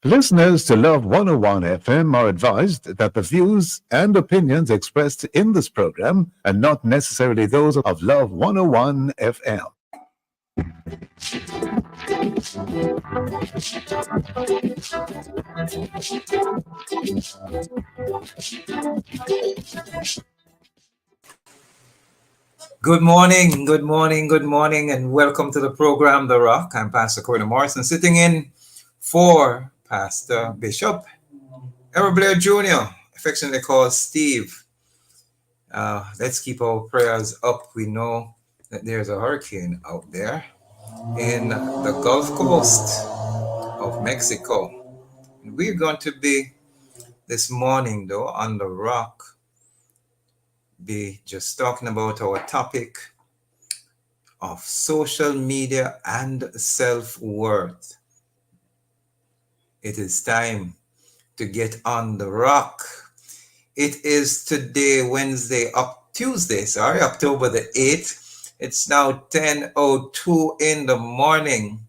Listeners to Love 101 FM are advised that the views and opinions expressed in this program are not necessarily those of Love 101 FM. Good morning, and welcome to the program, The Rock. I'm Pastor Corey Morrison, sitting in for Pastor Bishop Errol Blair Jr., affectionately called Steve. Let's keep our prayers up. We know that there's a hurricane out there in the Gulf Coast of Mexico. We're going to be this morning, though, on The Rock, be just talking about our topic of social media and self-worth. It is time to get on the rock. It is today, October the 8th. It's now 10:02 in the morning.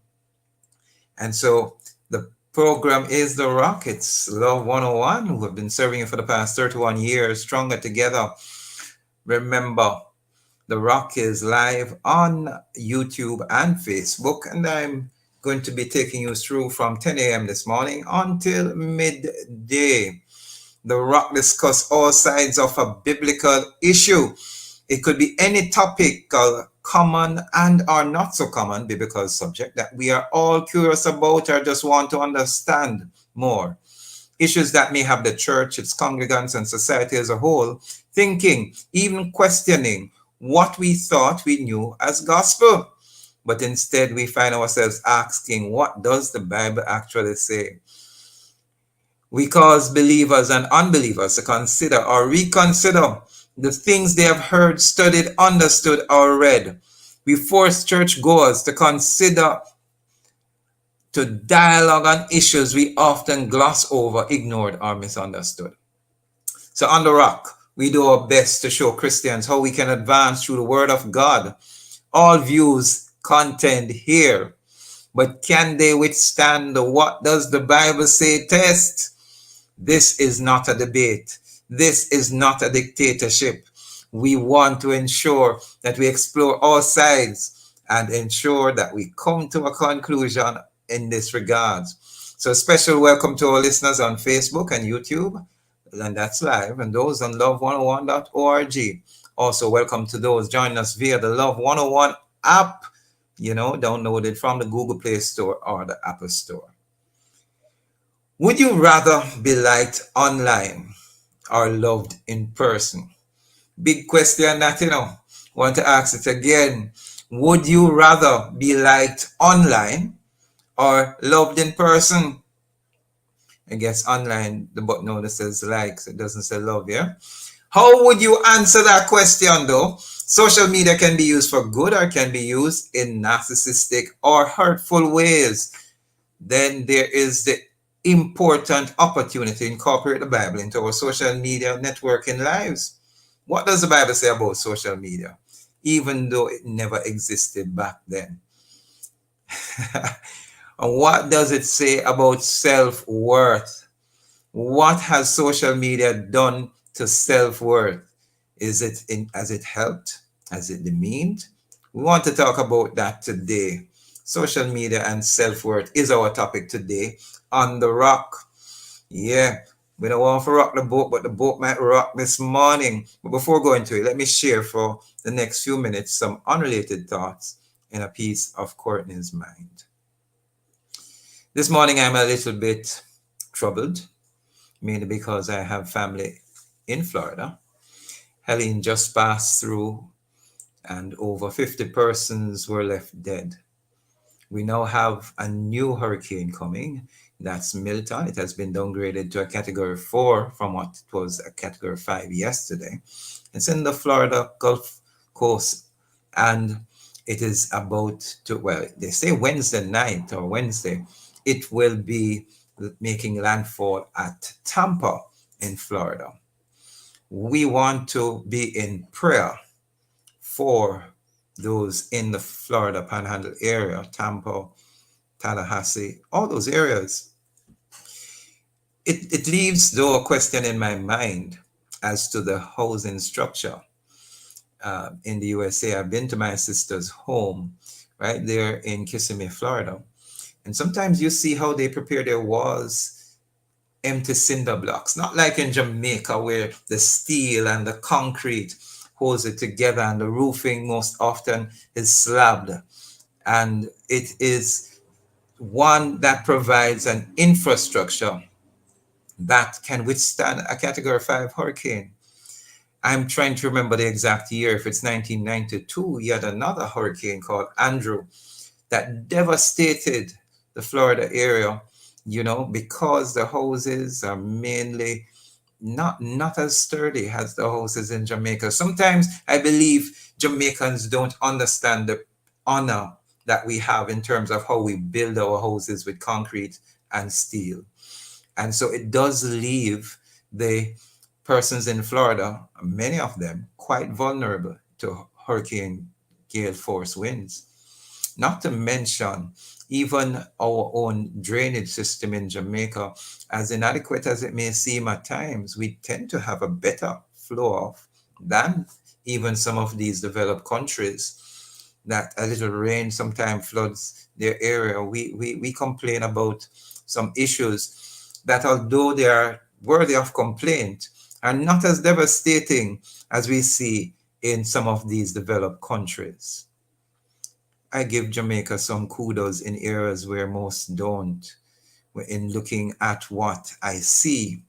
And so the program is The Rock. It's Love 101, who have been serving you for the past 31 years, stronger together. Remember, The Rock is live on YouTube and Facebook, and I'm going to be taking you through from 10 a.m. this morning until midday. The Rock discuss all sides of a biblical issue. It could be any topic, common and or not so common biblical subject that we are all curious about or just want to understand more. Issues that may have the church, its congregants, and society as a whole thinking, even questioning what we thought we knew as gospel. But instead, we find ourselves asking, what does the Bible actually say? We cause believers and unbelievers to consider or reconsider the things they have heard, studied, understood, or read. We force churchgoers to consider, to dialogue on issues we often gloss over, ignored, or misunderstood. So on The Rock, we do our best to show Christians how we can advance through the Word of God. All views contained here, but can they withstand the what does the Bible say test? This is not a debate. This is not a dictatorship. We want to ensure that we explore all sides and ensure that we come to a conclusion in this regard. So special welcome to our listeners on Facebook and YouTube, and that's live, and those on love101.org. Also welcome to those joining us via the Love 101 app, downloaded from the Google Play Store or the Apple Store. Would you rather be liked online or loved in person? Big question that, want to ask it again. Would you rather be liked online or loved in person? I guess online, the button only says likes, it doesn't say love, yeah? How would you answer that question, though? Social media can be used for good or can be used in narcissistic or hurtful ways. Then there is the important opportunity to incorporate the Bible into our social media networking lives. What does the Bible say about social media, even though it never existed back then? And what does it say about self-worth? What has social media done to self-worth? Has it helped? Has it demeaned? We want to talk about that today. Social media and self-worth is our topic today on The Rock. Yeah, we don't want to rock the boat, but the boat might rock this morning. But before going to it, let me share for the next few minutes some unrelated thoughts in a piece of Courtney's mind. This morning I'm a little bit troubled, mainly because I have family in Florida. Helene just passed through and over 50 persons were left dead. We now have a new hurricane coming. That's Milton. It has been downgraded to a category 4 from what it was a category 5 yesterday. It's in the Florida Gulf Coast, and it is about to, they say Wednesday night or Wednesday, it will be making landfall at Tampa in Florida. We want to be in prayer for those in the Florida Panhandle area, Tampa, Tallahassee, all those areas. it leaves though a question in my mind as to the housing structure in the USA. I've been to my sister's home right there in Kissimmee, Florida, and sometimes you see how they prepare their walls, empty cinder blocks, not like in Jamaica where the steel and the concrete holds it together, and the roofing most often is slabbed, and it is one that provides an infrastructure that can withstand a category 5 hurricane. I'm trying to remember the exact year. If it's 1992, you had another hurricane called Andrew that devastated the Florida area, because the houses are mainly not as sturdy as the houses in Jamaica. Sometimes I believe Jamaicans don't understand the honor that we have in terms of how we build our houses with concrete and steel. And so it does leave the persons in Florida, many of them, quite vulnerable to hurricane gale force winds. Not to mention, even our own drainage system in Jamaica, as inadequate as it may seem at times, we tend to have a better flow off than even some of these developed countries that a little rain sometimes floods their area. We complain about some issues that, although they are worthy of complaint, are not as devastating as we see in some of these developed countries. I give Jamaica some kudos in areas where most don't. In looking at what I see,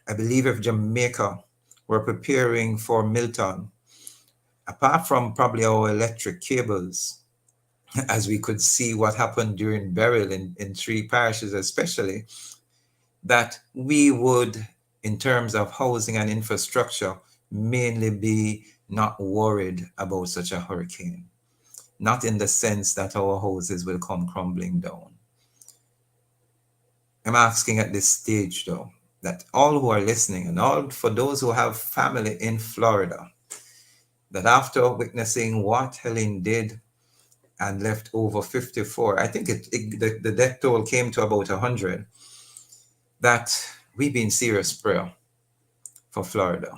I believe if Jamaica were preparing for Milton, apart from probably our electric cables, as we could see what happened during burial in three parishes, especially, that we would, in terms of housing and infrastructure, mainly be not worried about such a hurricane. Not in the sense that our houses will come crumbling down. I'm asking at this stage, though, that all who are listening and all for those who have family in Florida, that after witnessing what Helen did and left over 54, I think the death toll came to about 100, that we be in serious prayer for Florida,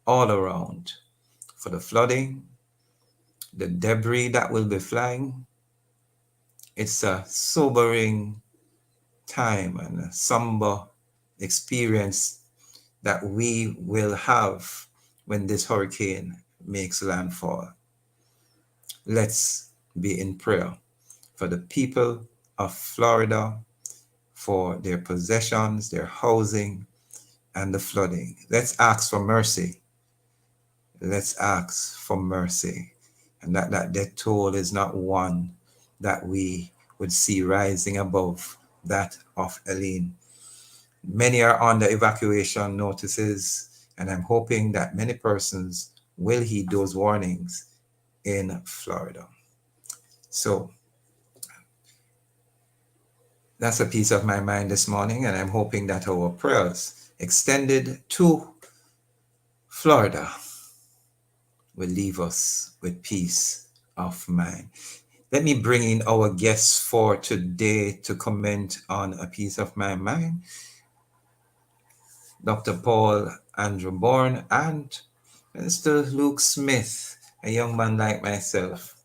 all around, for the flooding, the debris that will be flying. It's a sobering time and a somber experience that we will have when this hurricane makes landfall. Let's be in prayer for the people of Florida, for their possessions, their housing, and the flooding. Let's ask for mercy. Let's ask for mercy. And that death toll is not one that we would see rising above that of Eileen. Many are on the evacuation notices, and I'm hoping that many persons will heed those warnings in Florida. So that's a piece of my mind this morning, and I'm hoping that our prayers extended to Florida will leave us with peace of mind. Let me bring in our guests for today to comment on a piece of my mind. Dr. Paul Andrew Bourne and Mr. Luke Smith, a young man like myself.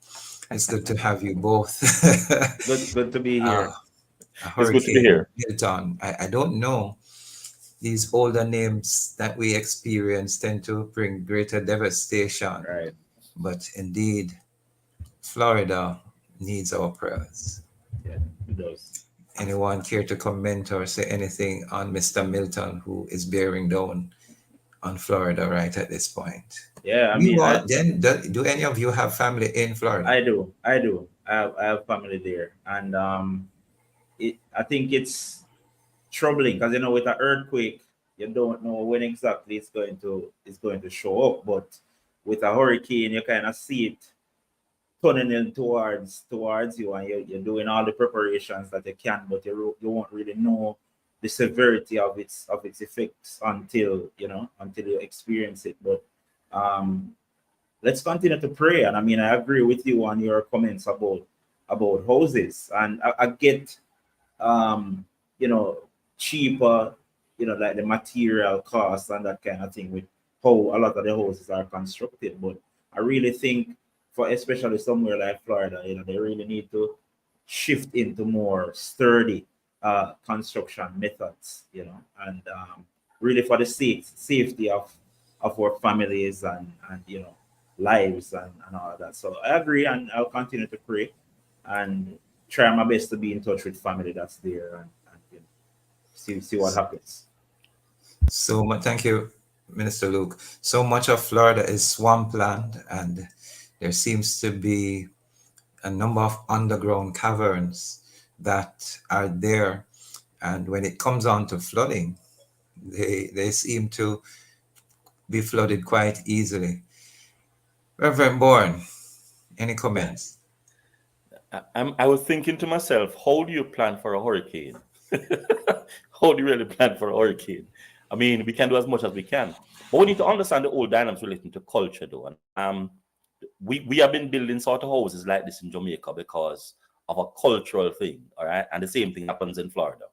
It's good to have you both. Good to be uh, here. a It's good to be hurricane, here. Milton. I don't know. These older names that we experience tend to bring greater devastation. Right. But indeed, Florida needs our prayers. Yeah, it does. Anyone care to comment or say anything on Mr. Milton, who is bearing down on Florida right at this point? Yeah, I You mean, all, then, do any of you have family in Florida? I do. I do. I have family there, and I think it's troubling because with an earthquake, you don't know when exactly it's going to show up. But with a hurricane, you kind of see it tunneling towards you, and you're doing all the preparations that you can, but you won't really know the severity of its effects until you experience it. But um, let's continue to pray. And I mean, I agree with you on your comments about houses, and I get um, you know cheaper, like the material costs and that kind of thing with how a lot of the houses are constructed. But I really think for especially somewhere like Florida, they really need to shift into more sturdy construction methods, and really for the safety of our families and lives and all of that. So I agree, and I'll continue to pray and try my best to be in touch with family that's there and see what happens. So much, thank you, Minister Luke. So much of Florida is swampland, and there seems to be a number of underground caverns that are there. And when it comes on to flooding, they seem to be flooded quite easily. Reverend Bourne, any comments? I was thinking to myself, how do you plan for a hurricane? How do you really plan for a hurricane? I mean, we can do as much as we can, but we need to understand the old dynamics relating to culture, though. And we have been building sort of houses like this in Jamaica because of a cultural thing, all right? And the same thing happens in Florida.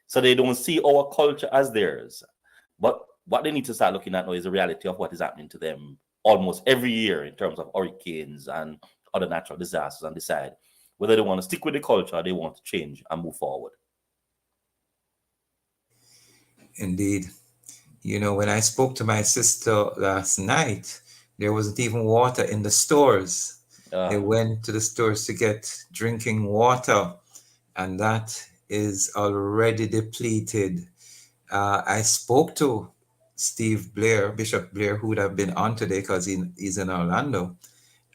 So they don't see our culture as theirs. But what they need to start looking at now is the reality of what is happening to them almost every year in terms of hurricanes and other natural disasters, and decide whether they want to stick with the culture or they want to change and move forward. Indeed. When I spoke to my sister last night, there wasn't even water in the stores. They went to the stores to get drinking water, and that is already depleted. I spoke to Steve Blair, Bishop Blair, who would have been on today because he's in Orlando,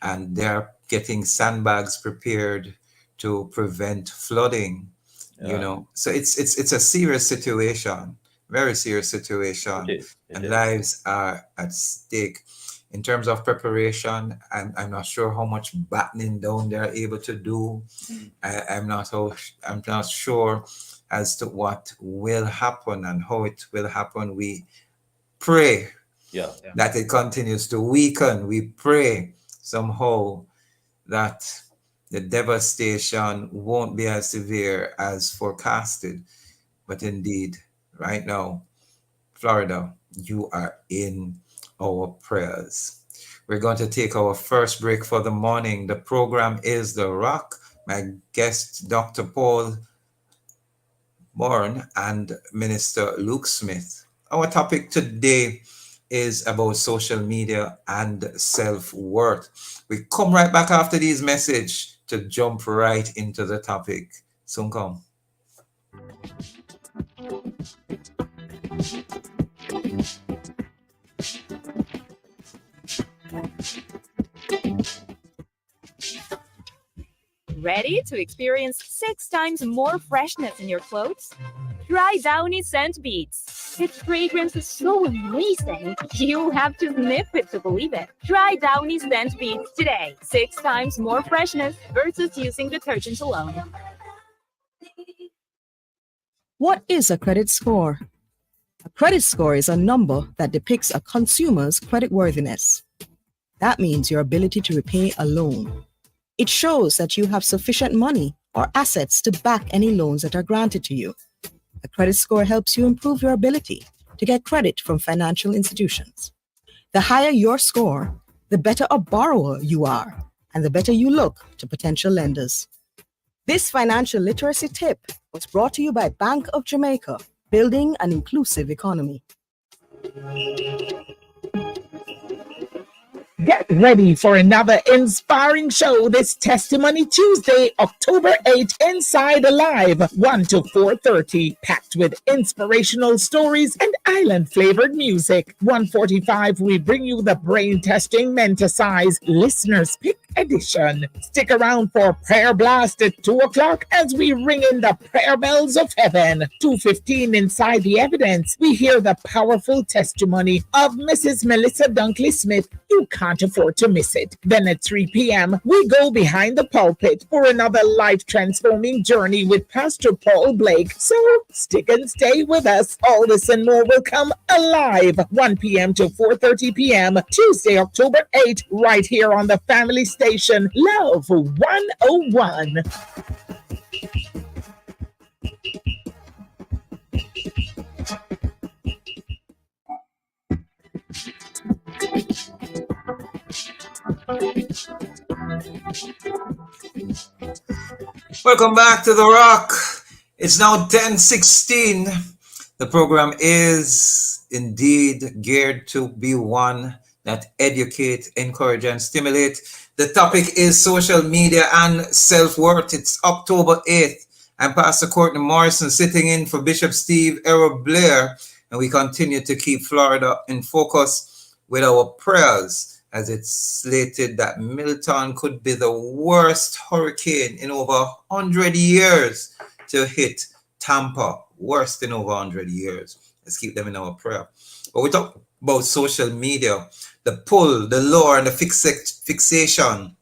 and they're getting sandbags prepared to prevent flooding. So it's a serious situation, very serious situation, and lives are at stake. In terms of preparation, I'm not sure how much battening down they're able to do. I'm not sure as to what will happen and how it will happen. We pray that it continues to weaken. We pray somehow that the devastation won't be as severe as forecasted. But indeed, right now, Florida, you are in our prayers. We're going to take our first break for the morning. The program is The Rock. My guest, Dr. Paul Bourne and Minister Luke Smith. Our topic today is about social media and self-worth. We come right back after these messages to jump right into the topic. Soon come. Ready to experience 6 times more freshness in your clothes? Try Downy Scent Beads. Its fragrance is so amazing, you have to sniff it to believe it. Try Downy Scent Beads today. 6 times more freshness versus using detergent alone. What is a credit score? A credit score is a number that depicts a consumer's creditworthiness. That means your ability to repay a loan. It shows that you have sufficient money or assets to back any loans that are granted to you. A credit score helps you improve your ability to get credit from financial institutions. The higher your score, the better a borrower you are, and the better you look to potential lenders. This financial literacy tip was brought to you by Bank of Jamaica, building an inclusive economy. Get ready for another inspiring show this Testimony Tuesday, October 8th, Inside Alive, 1 to 4:30, packed with inspirational stories and island-flavored music. 1:45, we bring you the brain-testing Menticize Listeners Pick edition. Stick around for Prayer Blast at 2 o'clock as we ring in the prayer bells of heaven. 2:15, Inside the Evidence, we hear the powerful testimony of Mrs. Melissa Dunkley Smith. You can't afford to miss it. Then at 3 p.m., we go behind the pulpit for another life-transforming journey with Pastor Paul Blake. So stick and stay with us. All this and more will come alive. 1 p.m. to 4:30 p.m. Tuesday, October 8th, right here on the family station, Love 101. Welcome back to The Rock. It's now 10:16. The program is indeed geared to be one that educate, encourage, and stimulate. The topic is social media and self-worth. It's October 8th. I'm Pastor Courtney Morrison sitting in for Bishop Steve Errol Blair, and we continue to keep Florida in focus with our prayers, as it's slated that Milton could be the worst hurricane in over 100 years to hit Tampa. Worst in over 100 years. Let's keep them in our prayer. But we talk about social media, the pull, the lure, and the fixation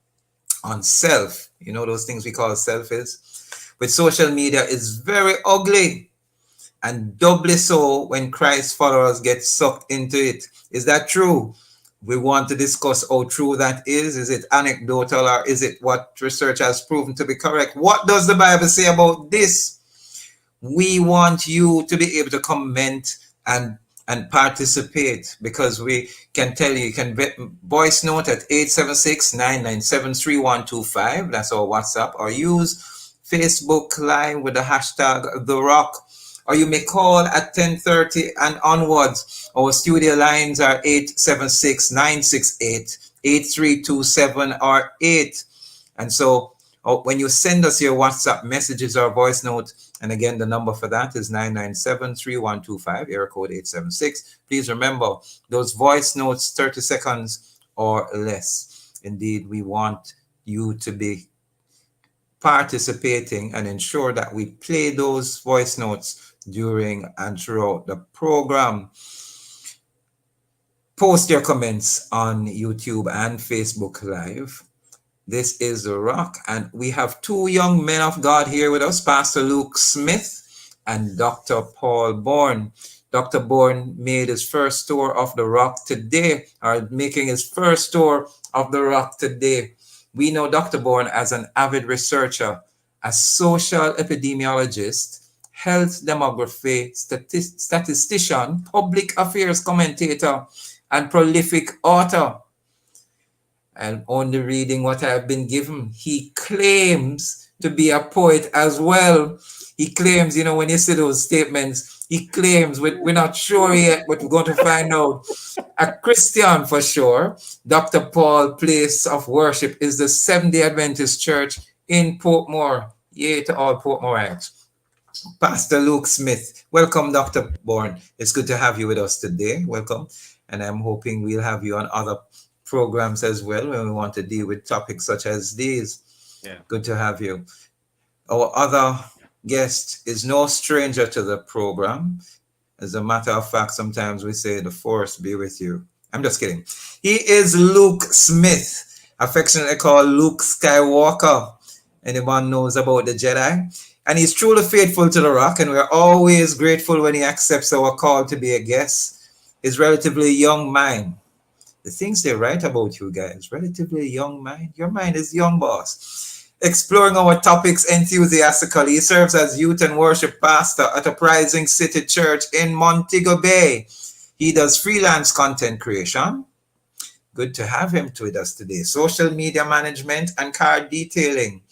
on self. You know those things we call self is? With social media is very ugly, and doubly so when Christ followers get sucked into it. Is that true? We want to discuss how true that is. Is it anecdotal, or is it what research has proven to be correct? What does the Bible say about this? We want you to be able to comment and participate, because we can tell you, you can voice note at 876-997-3125. That's our WhatsApp, or use Facebook Live with the hashtag The Rock. Or you may call at 10:30 and onwards. Our studio lines are 876-968-8327 or 8. And so when you send us your WhatsApp messages or voice note, and again, the number for that is 997-3125, area code 876. Please remember, those voice notes, 30 seconds or less. Indeed, we want you to be participating and ensure that we play those voice notes during and throughout the program. Post your comments on YouTube and Facebook Live. This is The Rock, and we have two young men of God here with us, Pastor Luke Smith and Dr. Paul Bourne. Dr. Bourne made his first tour of The Rock today, or making his first tour of The Rock today. We know Dr. Bourne as an avid researcher, a social epidemiologist, health demography statistician, public affairs commentator, and prolific author. And only reading what I've been given, he claims to be a poet as well. He claims, you know, when you see those statements, he claims, we're not sure yet, but we're going to find out. A Christian for sure. Dr. Paul place of worship is the Seventh-day Adventist Church in Portmore. Yay to all Portmoreites. Pastor Luke Smith. Welcome, Dr. Bourne. It's good to have you with us today. Welcome. And I'm hoping we'll have you on other programs as well when we want to deal with topics such as these. Yeah. Good to have you. Our other guest is no stranger to the program. As a matter of fact, sometimes we say the force be with you. I'm just kidding. He is Luke Smith, affectionately called Luke Skywalker. Anyone knows about the Jedi? And he's truly faithful to The Rock, and we're always grateful when he accepts our call to be a guest. His relatively young mind. The things they write about you guys, relatively young mind. Your mind is young, boss. Exploring our topics enthusiastically. He serves as youth and worship pastor at a Uprising City Church in Montego Bay. He does freelance content creation. Good to have him with us today. Social media management and car detailing.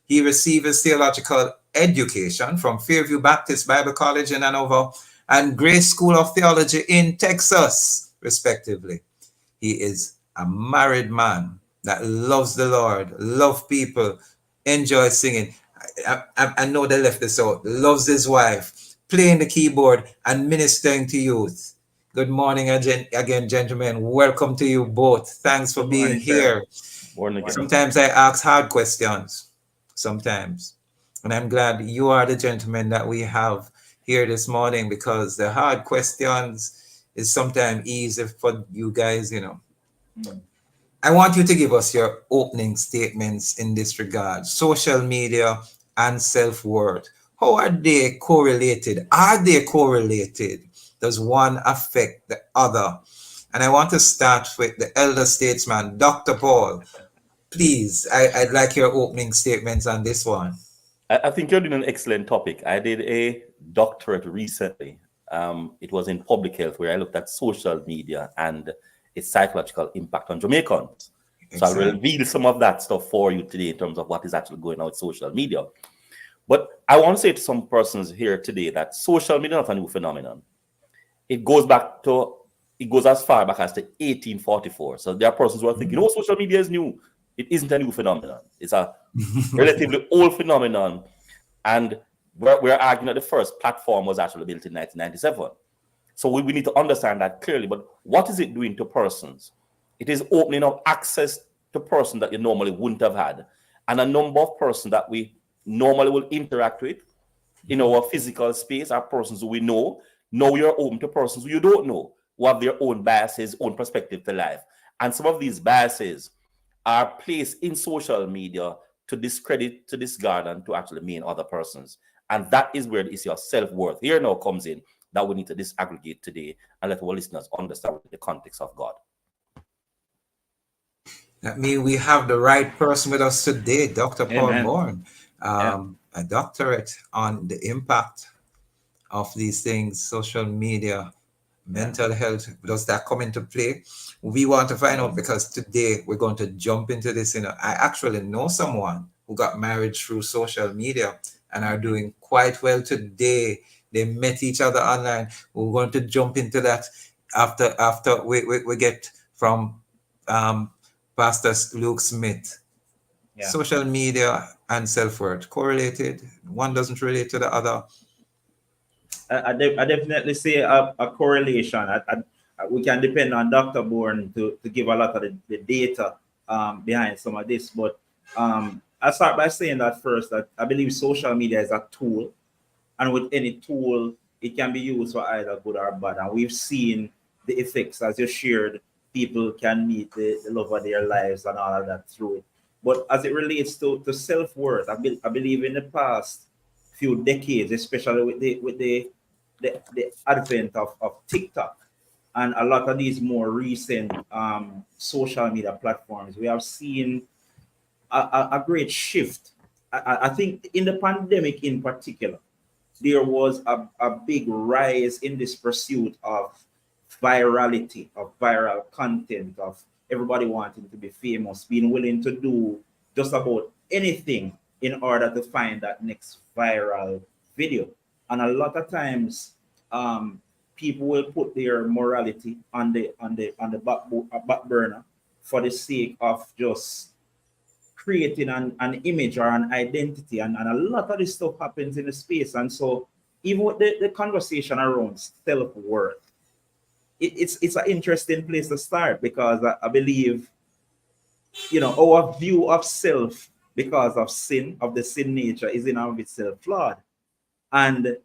He received his theological education from Fairview Baptist Bible College in Hanover and Grace School of Theology in Texas, respectively. He is a married man that loves the Lord, loves people, enjoys singing. I know they left this out. Loves his wife, playing the keyboard and ministering to youth. Good morning again, gentlemen. Welcome to you both. Thanks for being here. Morning. Sometimes I ask hard questions. Sometimes. And I'm glad you are the gentlemen that we have here this morning, because the hard questions is sometimes easy for you guys, you know. I want you to give us your opening statements in this regard. Social media and self-worth. How are they correlated? Are they correlated? Does one affect the other? And I want to start with the elder statesman, Dr. Paul. Please, I'd like your opening statements on this one. I think you're doing an excellent topic. I did a doctorate recently. It was in public health, where I looked at social media and its psychological impact on Jamaicans. So I'll reveal some of that stuff for you today in terms of what is actually going on with social media. But I want to say to some persons here today that social media is not a new phenomenon. It goes as far back as to 1844. So there are persons who are thinking, oh, social media is new. It isn't a new phenomenon. It's a relatively old phenomenon. And we're arguing that the first platform was actually built in 1997. So we need to understand that clearly. But what is it doing to persons? It is opening up access to persons that you normally wouldn't have had. And a number of persons that we normally will interact with in our physical space are persons who we know. Now you're open to persons who you don't know, who have their own biases, own perspective to life. And some of these biases are placed in social media to discredit, to discard, and to actually mean other persons. And that is where the issue of self-worth here now comes in, that we need to disaggregate today and let our listeners understand the context of God. That means we have the right person with us today, Dr. Paul Amen. Bourne, a doctorate on the impact of these things, social media, mental health. Does that come into play? We want to find out, because today we're going to jump into this. I actually know someone who got married through social media and are doing quite well today. They met each other online. We're going to jump into that after we get from Pastor Luke Smith. Yeah. Social media and self-worth correlated. One doesn't relate to the other. I definitely see a correlation. We can depend on Dr. Bourne to give a lot of the data behind some of this. But I'll start by saying that first, that I believe social media is a tool. And with any tool, it can be used for either good or bad. And we've seen the effects, as you shared. People can meet the love of their lives and all of that through it. But as it relates to self-worth, I believe in the past few decades, especially with the advent of TikTok and a lot of these more recent social media platforms, we have seen a great shift. I think in the pandemic in particular, there was a big rise in this pursuit of virality, of viral content, of everybody wanting to be famous, being willing to do just about anything in order to find that next viral video. And a lot of times, people will put their morality on the back burner for the sake of just creating an image or an identity, and a lot of this stuff happens in the space. And so even with the conversation around self-worth, it's an interesting place to start, because I believe, our view of self, because of sin, of the sin nature, is in and of itself flawed. And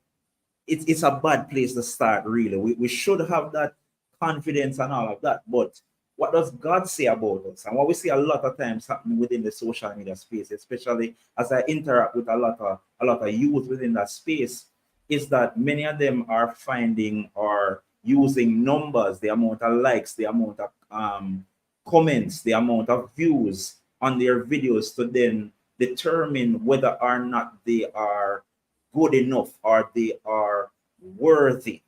it's a bad place to start, really. We should have that confidence and all of that. But what does God say about us? And what we see a lot of times happening within the social media space, especially as I interact with a lot of youth within that space, is that many of them are finding or using numbers, the amount of likes, the amount of comments, the amount of views on their videos to then determine whether or not they are good enough or they are worthy.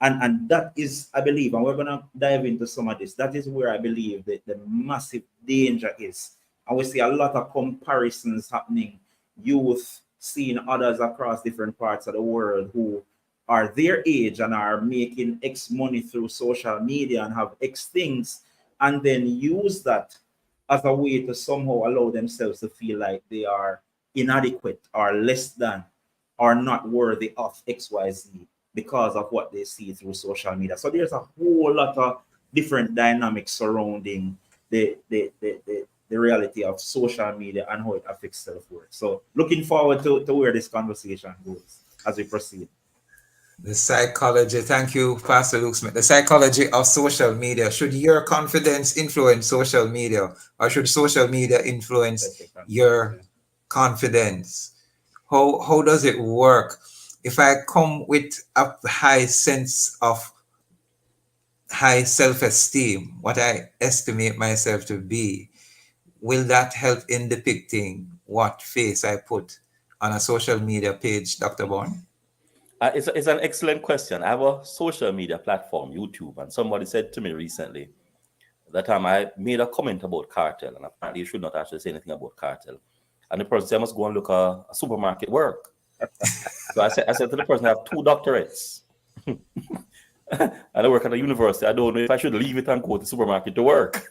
And that is, I believe, and we're going to dive into some of this, that is where I believe that the massive danger is. And we see a lot of comparisons happening, youth seeing others across different parts of the world who are their age and are making X money through social media and have X things, and then use that as a way to somehow allow themselves to feel like they are inadequate or less than or not worthy of XYZ because of what they see through social media. So there's a whole lot of different dynamics surrounding the reality of social media and how it affects self-worth. So looking forward to where this conversation goes as we proceed. The psychology, thank you, Pastor Luke Smith. The psychology of social media. Should your confidence influence social media, or should social media influence your confidence? How does it work? If I come with a high sense of high self-esteem, what I estimate myself to be, will that help in depicting what face I put on a social media page, Dr. Bourne? It's an excellent question. I have a social media platform, YouTube, and somebody said to me recently that time I made a comment about cartel, and apparently you should not actually say anything about cartel. And the person said, I must go and look at a supermarket work. So I said to the person, I have 2 doctorates. And I work at a university. I don't know if I should leave it and go to the supermarket to work.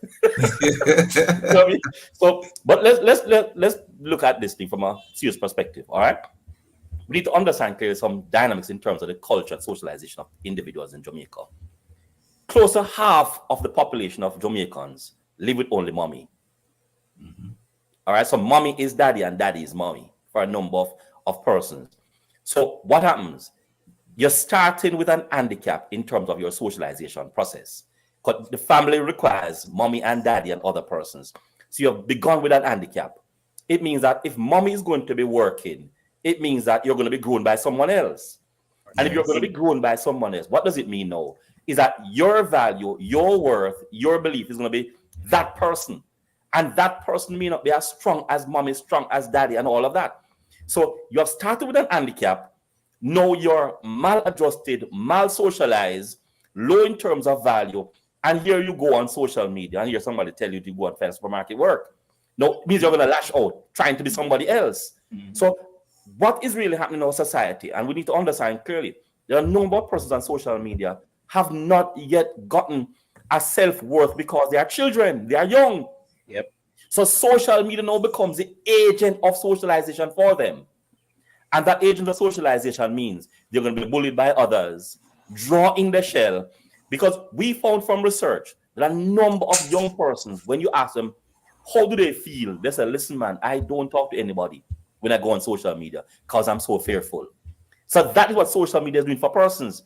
But let's look at this thing from a serious perspective. All right, we need to understand clearly some dynamics in terms of the culture and socialization of individuals in Jamaica. Close to half of the population of Jamaicans live with only mommy. All right, so mommy is daddy and daddy is mommy for a number of persons. So what happens? You're starting with an handicap in terms of your socialization process. Because the family requires mommy and daddy and other persons. So you've begun with an handicap. It means that if mommy is going to be working, it means that you're going to be grown by someone else. And if you're going to be grown by someone else, what does it mean now? Is that your value, your worth, your belief is going to be that person. And that person may not be as strong as mommy, strong as daddy, and all of that. So you have started with an handicap. Now you're maladjusted, mal-socialized, low in terms of value, and here you go on social media and hear somebody tell you to go and find supermarket work. No, it means you're going to lash out, trying to be somebody else. So what is really happening in our society, and we need to understand clearly, there are a number of persons on social media have not yet gotten a self-worth because they are children, they are young. Yep. So social media now becomes the agent of socialization for them. And that agent of socialization means they're going to be bullied by others, draw in the shell, because we found from research that a number of young persons, when you ask them, how do they feel? They say, listen, man, I don't talk to anybody when I go on social media because I'm so fearful. So that is what social media is doing for persons,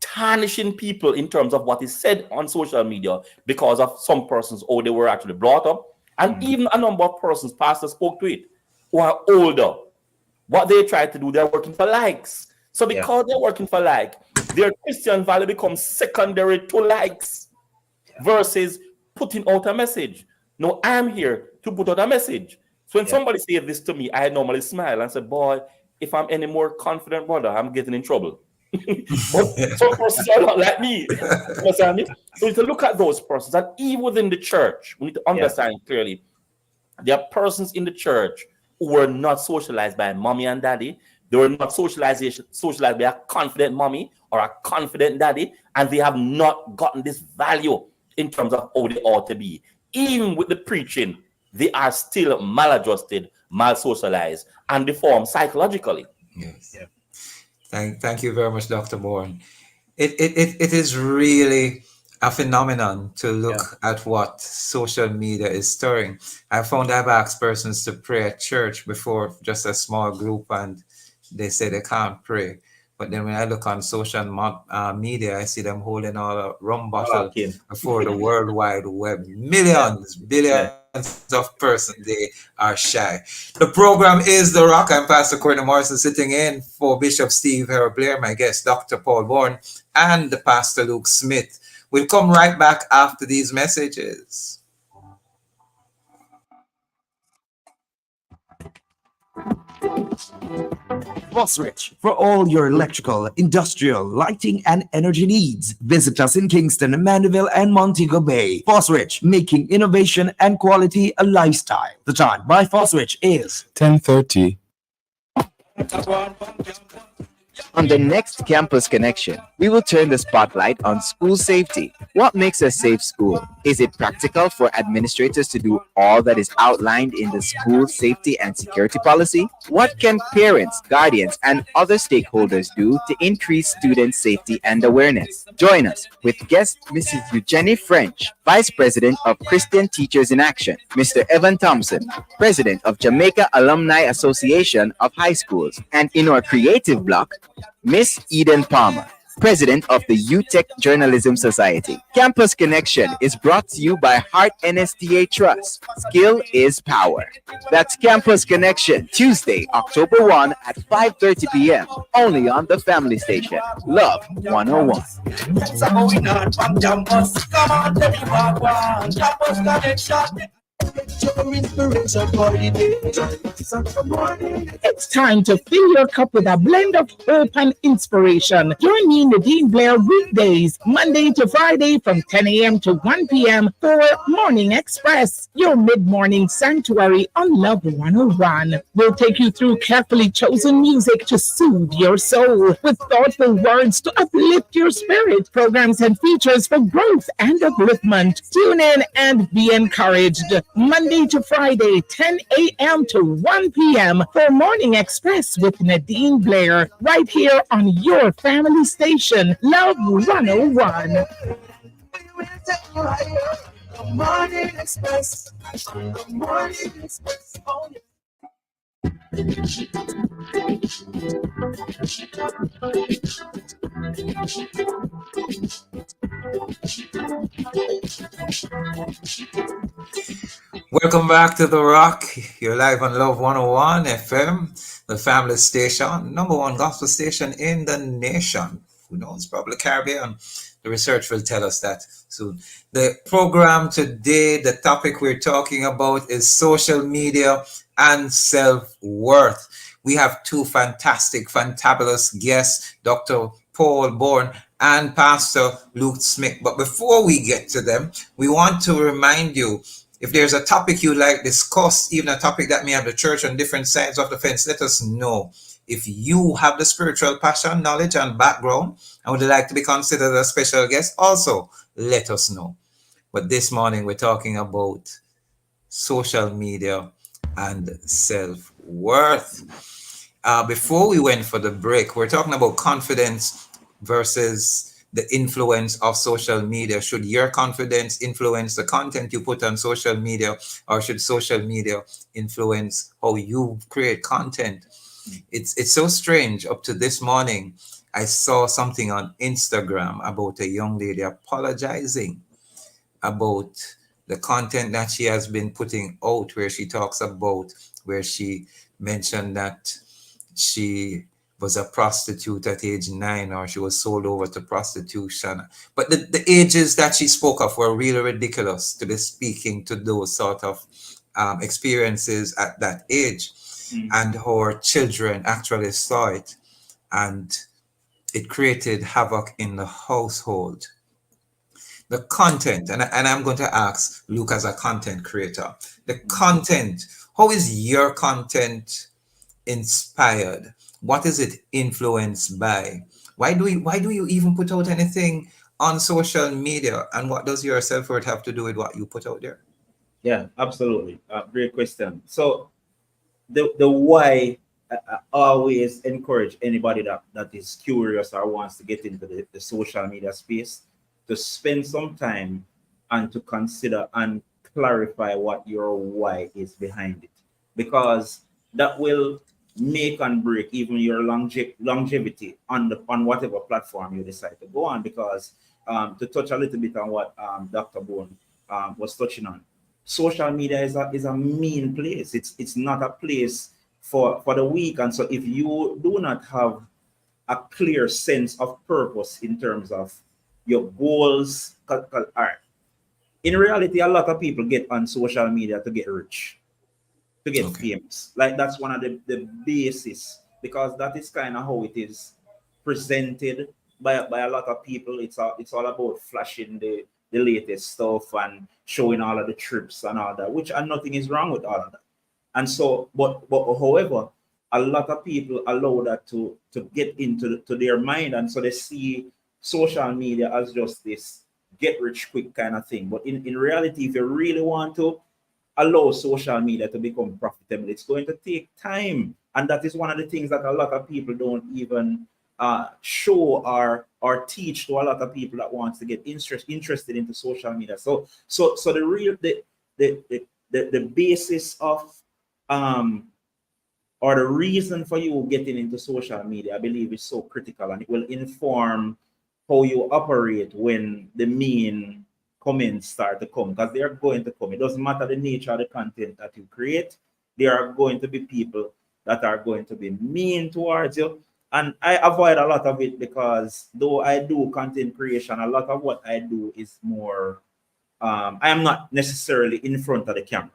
tarnishing people in terms of what is said on social media because of some persons, how they were actually brought up. And even a number of persons, pastors spoke to it, who are older. What they try to do, they're working for likes. So because they're working for like, their Christian value becomes secondary to likes versus putting out a message. No, I'm here to put out a message. So when somebody says this to me, I normally smile and say, boy, if I'm any more confident, brother, I'm getting in trouble. But some persons are not like me. You understand me? So we need to look at those persons. And even within the church, we need to understand clearly, there are persons in the church who were not socialized by mommy and daddy. They were not socialized by a confident mommy or a confident daddy, and they have not gotten this value in terms of how they ought to be. Even with the preaching, they are still maladjusted, mal-socialized, and deformed psychologically. Yes. Yeah. Thank you very much, Dr. Bourne. It is really a phenomenon to look at what social media is stirring. I found I've asked persons to pray at church before, just a small group, and they say they can't pray. But then when I look on social media, I see them holding all a rum bottle before the World Wide Web. Millions, billions of persons, they are shy. The program is The Rock. I'm Pastor Courtney Morrison, sitting in for Bishop Steve Harold Blair, my guest, Dr. Paul Bourne, and Pastor Luke Smith. We'll come right back after these messages. Fosrich, for all your electrical, industrial, lighting, and energy needs. Visit us in Kingston, Mandeville, and Montego Bay. Fosrich, making innovation and quality a lifestyle. The time by Fosrich is 10:30. On the next Campus Connection, we will turn the spotlight on school safety. What makes a safe school? Is it practical for administrators to do all that is outlined in the school safety and security policy? What can parents, guardians, and other stakeholders do to increase student safety and awareness? Join us with guest Mrs. Eugenie French, Vice President of Christian Teachers in Action, Mr. Evan Thompson, President of Jamaica Alumni Association of High Schools, and in our creative block, Miss Eden Palmer, President of the UTech Journalism Society. Campus Connection is brought to you by Heart NSTA Trust. Skill is power. That's Campus Connection, Tuesday, October 1 at 5:30 p.m. only on the Family Station. Love 101. Your inspiration for the day. Join us on the morning. It's time to fill your cup with a blend of hope and inspiration. Join me, Nadine Blair, weekdays, Monday to Friday from 10 a.m. to 1 p.m. for Morning Express, your mid-morning sanctuary on Love 101. We'll take you through carefully chosen music to soothe your soul, with thoughtful words to uplift your spirit, programs and features for growth and upliftment. Tune in and be encouraged. Monday to Friday, 10 a.m. to 1 p.m. for Morning Express with Nadine Blair, right here on your family station, Love 101. We will take you higher. The morning express. The morning express. Oh, yeah. Welcome back to The Rock. You're live on Love 101 FM, the family station, number one gospel station in the nation. Who knows? Probably Caribbean. The research will tell us that soon. The program today, the topic we're talking about is social media and self-worth. We have two fantastic, fantabulous guests, Dr. Paul Bourne and Pastor Luke Smith. But before we get to them, we want to remind you, if there's a topic you like discussed, even a topic that may have the church on different sides of the fence, let us know. If you have the spiritual passion, knowledge, and background, and would like to be considered a special guest, also let us know. But this morning, we're talking about social media and self-worth. Before we went for the break, we're talking about confidence versus the influence of social media. Should your confidence influence the content you put on social media, or should social media influence how you create content? It's so strange. Up to this morning, I saw something on Instagram about a young lady apologizing about the content that she has been putting out, where she talks about, where she mentioned that she was a prostitute at age 9, or she was sold over to prostitution. But the ages that she spoke of were really ridiculous to be speaking to those sort of experiences at that age. And her children actually saw it, and it created havoc in the household. The content, and I'm going to ask Luke as a content creator, the content, how is your content inspired? What is it influenced by? Why do you even put out anything on social media? And what does your self-worth have to do with what you put out there? Yeah, absolutely. Great question. So the why, I always encourage anybody that is curious or wants to get into the social media space to spend some time and to consider and clarify what your why is behind it, because that will make and break even your longevity on whatever platform you decide to go on. Because to touch a little bit on what Dr. Bourne was touching on, social media is a mean place. It's not a place for the weak. And so if you do not have a clear sense of purpose in terms of your goals, in reality, a lot of people get on social media to get rich, to get famous. Like, that's one of the basis, because that is kind of how it is presented by a lot of people. It's all about flashing the latest stuff and showing all of the trips and all that, which, and nothing is wrong with all of that. And so, but however, a lot of people allow that to get into their mind, and so they see social media as just this get rich quick kind of thing. But in reality, if you really want to allow social media to become profitable, it's going to take time. And that is one of the things that a lot of people don't even show or teach to a lot of people that wants to get interested into social media. So the real the basis of or the reason for you getting into social media, I believe, is so critical, and it will inform how you operate when the mean comments start to come, because they are going to come. It doesn't matter the nature of the content that you create. There are going to be people that are going to be mean towards you. And I avoid a lot of it, because though I do content creation, a lot of what I do is more I am not necessarily in front of the camera,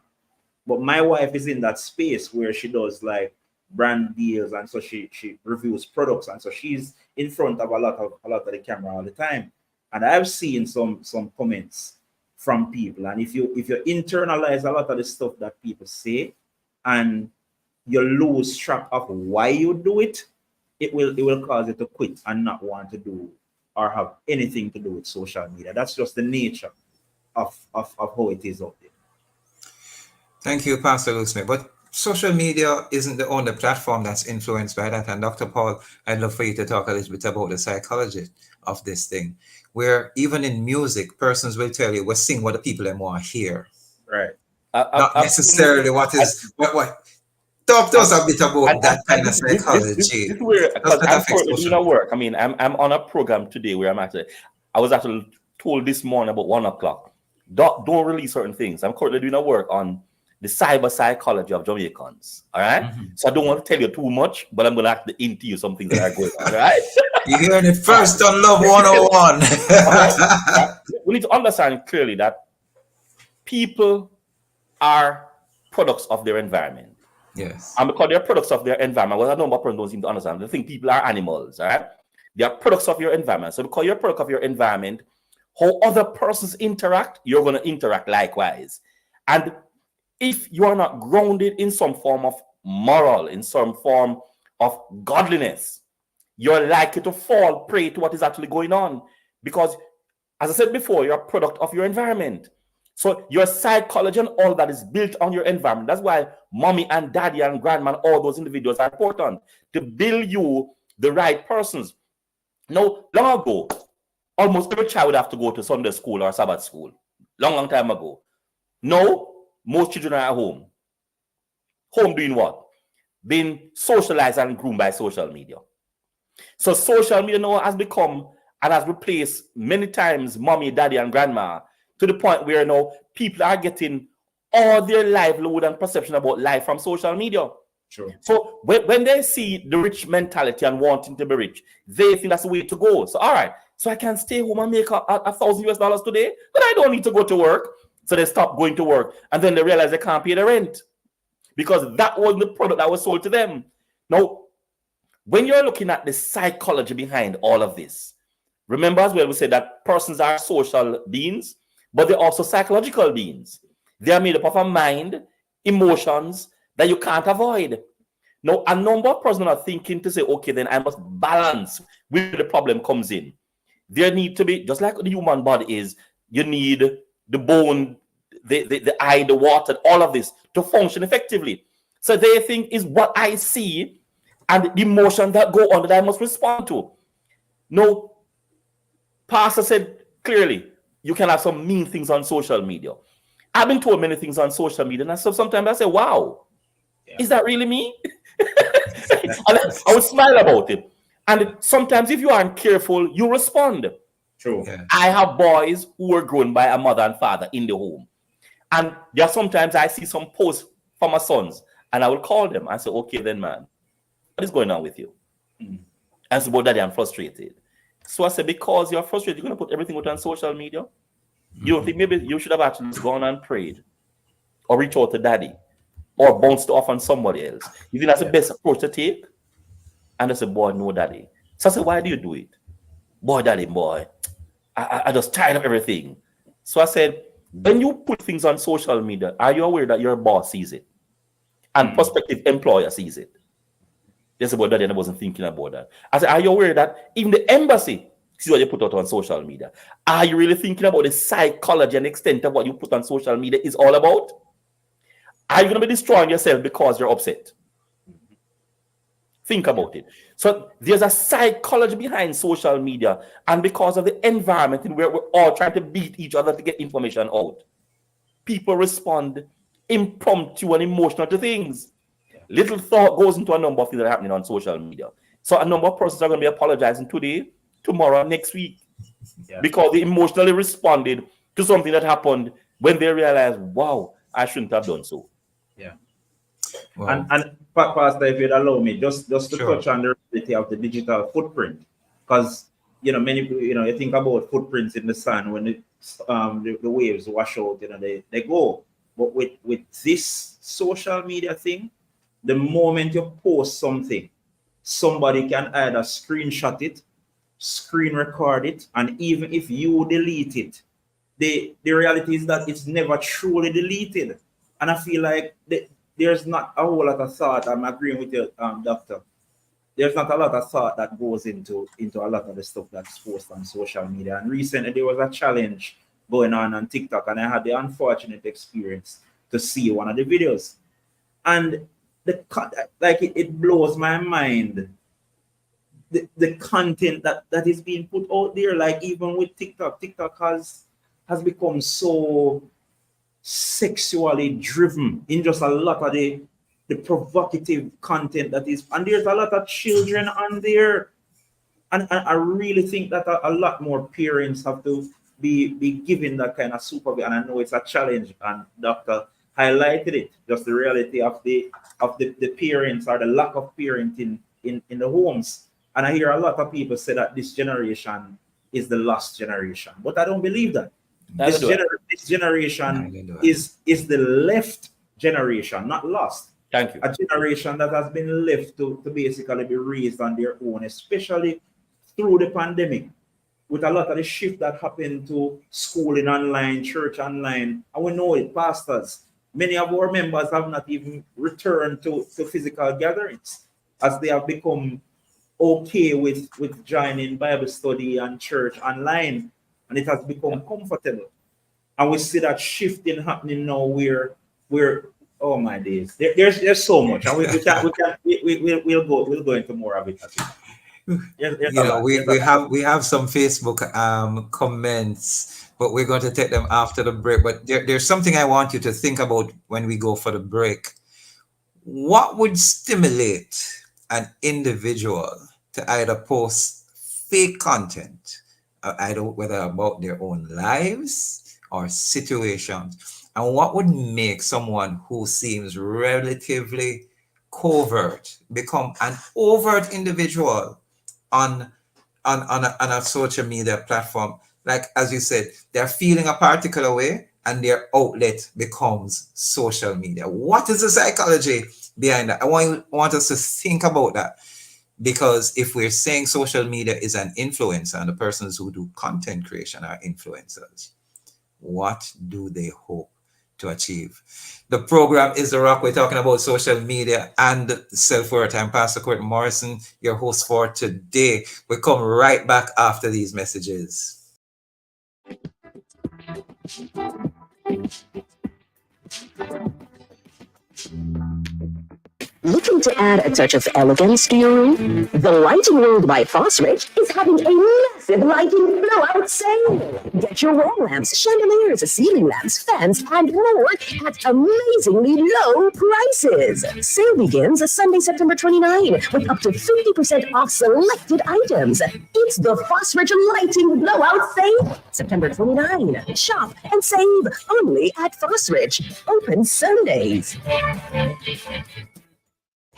but my wife is in that space where she does like brand deals, and so she reviews products, and so she's in front of a lot of the camera all the time. And I've seen some comments from people, and if you internalize a lot of the stuff that people say, and you lose track of why you do it, it will cause you to quit and not want to do or have anything to do with social media. That's just the nature of how it is out there. Thank you, Pastor Luke Smith. But social media isn't the only platform that's influenced by that. And Dr. Paul, I'd love for you to talk a little bit about the psychology of this thing, where even in music, persons will tell you, we'll sing what the people them want to hear. Right. Not necessarily what talk to us a bit about that kind of psychology. This is where, because I'm currently doing work. I mean, I'm on a program today where I was actually told this morning about 1 o'clock, don't release certain things. I'm currently doing a work on the cyber psychology of Jamaicans. All right. Mm-hmm. So I don't want to tell you too much, but I'm going to have to into you some things that are going on. All right. You're hearing it first on Love 101. Right. We need to understand clearly that people are products of their environment. Yes. And because they're products of their environment, well, I know what people don't seem to understand. They think people are animals, all right? They are products of your environment. So because you're a product of your environment, how other persons interact, you're going to interact likewise. And if you are not grounded in some form of moral, in some form of godliness, you're likely to fall prey to what is actually going on. Because, as I said before, you're a product of your environment. So your psychology and all that is built on your environment. That's why mommy and daddy and grandma and all those individuals are important to build you the right persons. Now, long ago, almost every child would have to go to Sunday school or Sabbath school. Long time ago. Now, most children are at home. Home doing what? Being socialized and groomed by social media. So social media now has become and has replaced many times mommy, daddy, and grandma, to the point where now people are getting all their livelihood and perception about life from social media. True. So when they see the rich mentality and wanting to be rich, they think that's the way to go. So, all right, so I can stay home and make $1,000 today, but I don't need to go to work. So they stop going to work, and then they realize they can't pay the rent because that was the product that was sold to them. Now, when you're looking at the psychology behind all of this, remember as well, we said that persons are social beings, but they're also psychological beings. They are made up of a mind, emotions that you can't avoid. Now, a number of persons are thinking to say, okay, then I must balance where the problem comes in. There need to be, just like the human body is, you need the bone, the eye, the water, all of this to function effectively. So they think is what I see and the emotion that go on that I must respond to. No, Pastor said clearly, you can have some mean things on social media. I've been told many things on social media, and so sometimes I say, wow, is that really me? I would smile about it. And sometimes if you aren't careful, you respond. True. Yeah. I have boys who were grown by a mother and father in the home. And there are sometimes I see some posts from my sons, and I will call them and say, okay, then, man, what is going on with you? And say, well, Daddy, I'm frustrated. So I said, because you're frustrated, you're going to put everything out on social media? You don't think maybe you should have actually gone and prayed or reach out to Daddy or bounced off on somebody else? You think that's the best approach to take? And I said, boy, no, Daddy. So I said, why do you do it? Boy, Daddy, boy, I just tired of everything. So I said, when you put things on social media, are you aware that your boss sees it? And prospective employer sees it? They said, well, Daddy, I wasn't thinking about that. I said, are you aware that even the embassy sees what you put out on social media? Are you really thinking about the psychology and extent of what you put on social media is all about? Are you going to be destroying yourself because you're upset? Think about it. So there's a psychology behind social media, and because of the environment in where we're all trying to beat each other to get information out, people respond impromptu and emotional to things. Little thought goes into a number of things that are happening on social media. So a number of persons are going to be apologizing today, tomorrow, next week, because they emotionally responded to something that happened when they realized, wow, I shouldn't have done so. Yeah. Wow. And Pastor, if you'd allow me, just to Sure. touch on the reality of the digital footprint, because many, you think about footprints in the sand when the waves wash out, they go. But with this social media thing, the moment you post something, somebody can either screenshot it, screen record it, and even if you delete it, the reality is that it's never truly deleted. And I feel like there's not a whole lot of thought. I'm agreeing with you, doctor. There's not a lot of thought that goes into a lot of the stuff that's posted on social media. And recently there was a challenge going on TikTok, and I had the unfortunate experience to see one of the videos, and it blows my mind the content that is being put out there. Like even with TikTok has become so sexually driven in just a lot of the provocative content that is, and there's a lot of children on there, and I really think that a lot more parents have to be given that kind of supervision. And I know it's a challenge, and Doctor highlighted it, just the reality of the parents, or the lack of parenting in the homes. And I hear a lot of people say that this generation is the lost generation, but I don't believe that. This generation is the left generation, not lost. Thank you. A generation that has been left to basically be raised on their own, especially through the pandemic, with a lot of the shift that happened to schooling online, church online. And we know it, pastors. Many of our members have not even returned to physical gatherings, as they have become okay with joining Bible study and church online, and it has become comfortable. And we see that shifting happening now where oh my days, there's so much, and we'll go into more of it. We have some Facebook comments, but we're going to take them after the break. But there's something I want you to think about when we go for the break. What would stimulate an individual to either post fake content, either whether about their own lives or situations? And what would make someone who seems relatively covert become an overt individual on a social media platform? Like, as you said, they're feeling a particular way and their outlet becomes social media. What is the psychology behind that? I want us to think about that, because if we're saying social media is an influencer and the persons who do content creation are influencers, what do they hope to achieve? The program is The Rock. We're talking about social media and self-worth. I'm Pastor Kurt Morrison, your host for today. We'll come right back after these messages. Looking to add a touch of elegance to your room? The Lighting World by Fosrich is having a massive lighting blowout sale. Get your wall lamps, chandeliers, ceiling lamps, fans, and more at amazingly low prices. Sale begins Sunday, September 29, with up to 50% off selected items. It's the Fosrich Lighting Blowout Sale, September 29. Shop and save only at Fosrich. Open Sundays.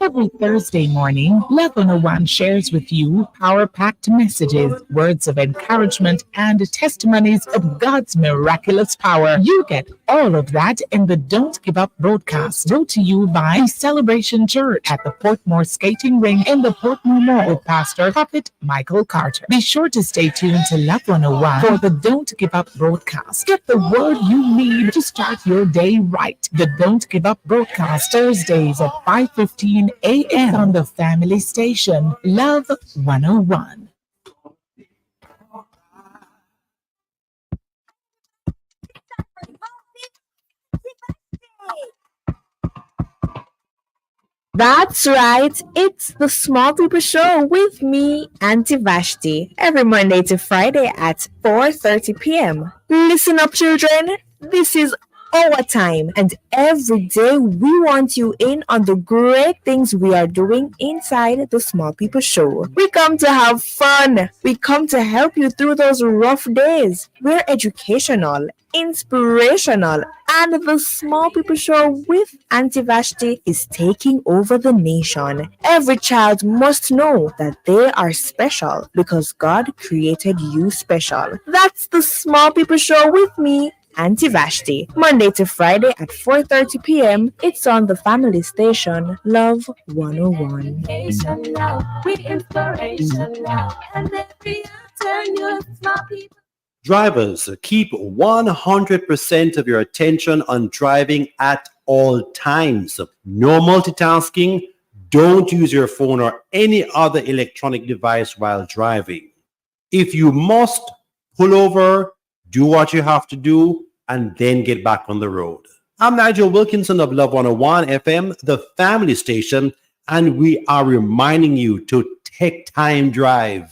Every Thursday morning, Love 101 shares with you power-packed messages, words of encouragement, and testimonies of God's miraculous power. You get all of that in the Don't Give Up broadcast, brought to you by Celebration Church at the Portmore Skating Ring in the Portmore Mall with Pastor Prophet Michael Carter. Be sure to stay tuned to Love 101 for the Don't Give Up broadcast. Get the word you need to start your day right. The Don't Give Up broadcast, Thursdays at 5:15 a.m. on the family station, Love 101. That's right. It's the Small People Show with me, Auntie Vashti, every Monday to Friday at 4:30 p.m. Listen up, children. This is our time, and every day we want you in on the great things we are doing inside the Small People Show. We come to have fun. We come to help you through those rough days. We're educational, inspirational, And the Small People Show with Auntie Vashti is taking over the nation. Every child must know that they are special because God created you special. That's the Small People Show with me, Auntie Vashti. Monday to Friday at 4:30 p.m. It's on the family station, Love 101. With inspiration now. And every turn you small people. Drivers, keep 100% of your attention on driving at all times. No multitasking. Don't use your phone or any other electronic device while driving. If you must, pull over, do what you have to do, and then get back on the road. I'm Nigel Wilkinson of Love 101 FM, the family station, and we are reminding you to take time drive.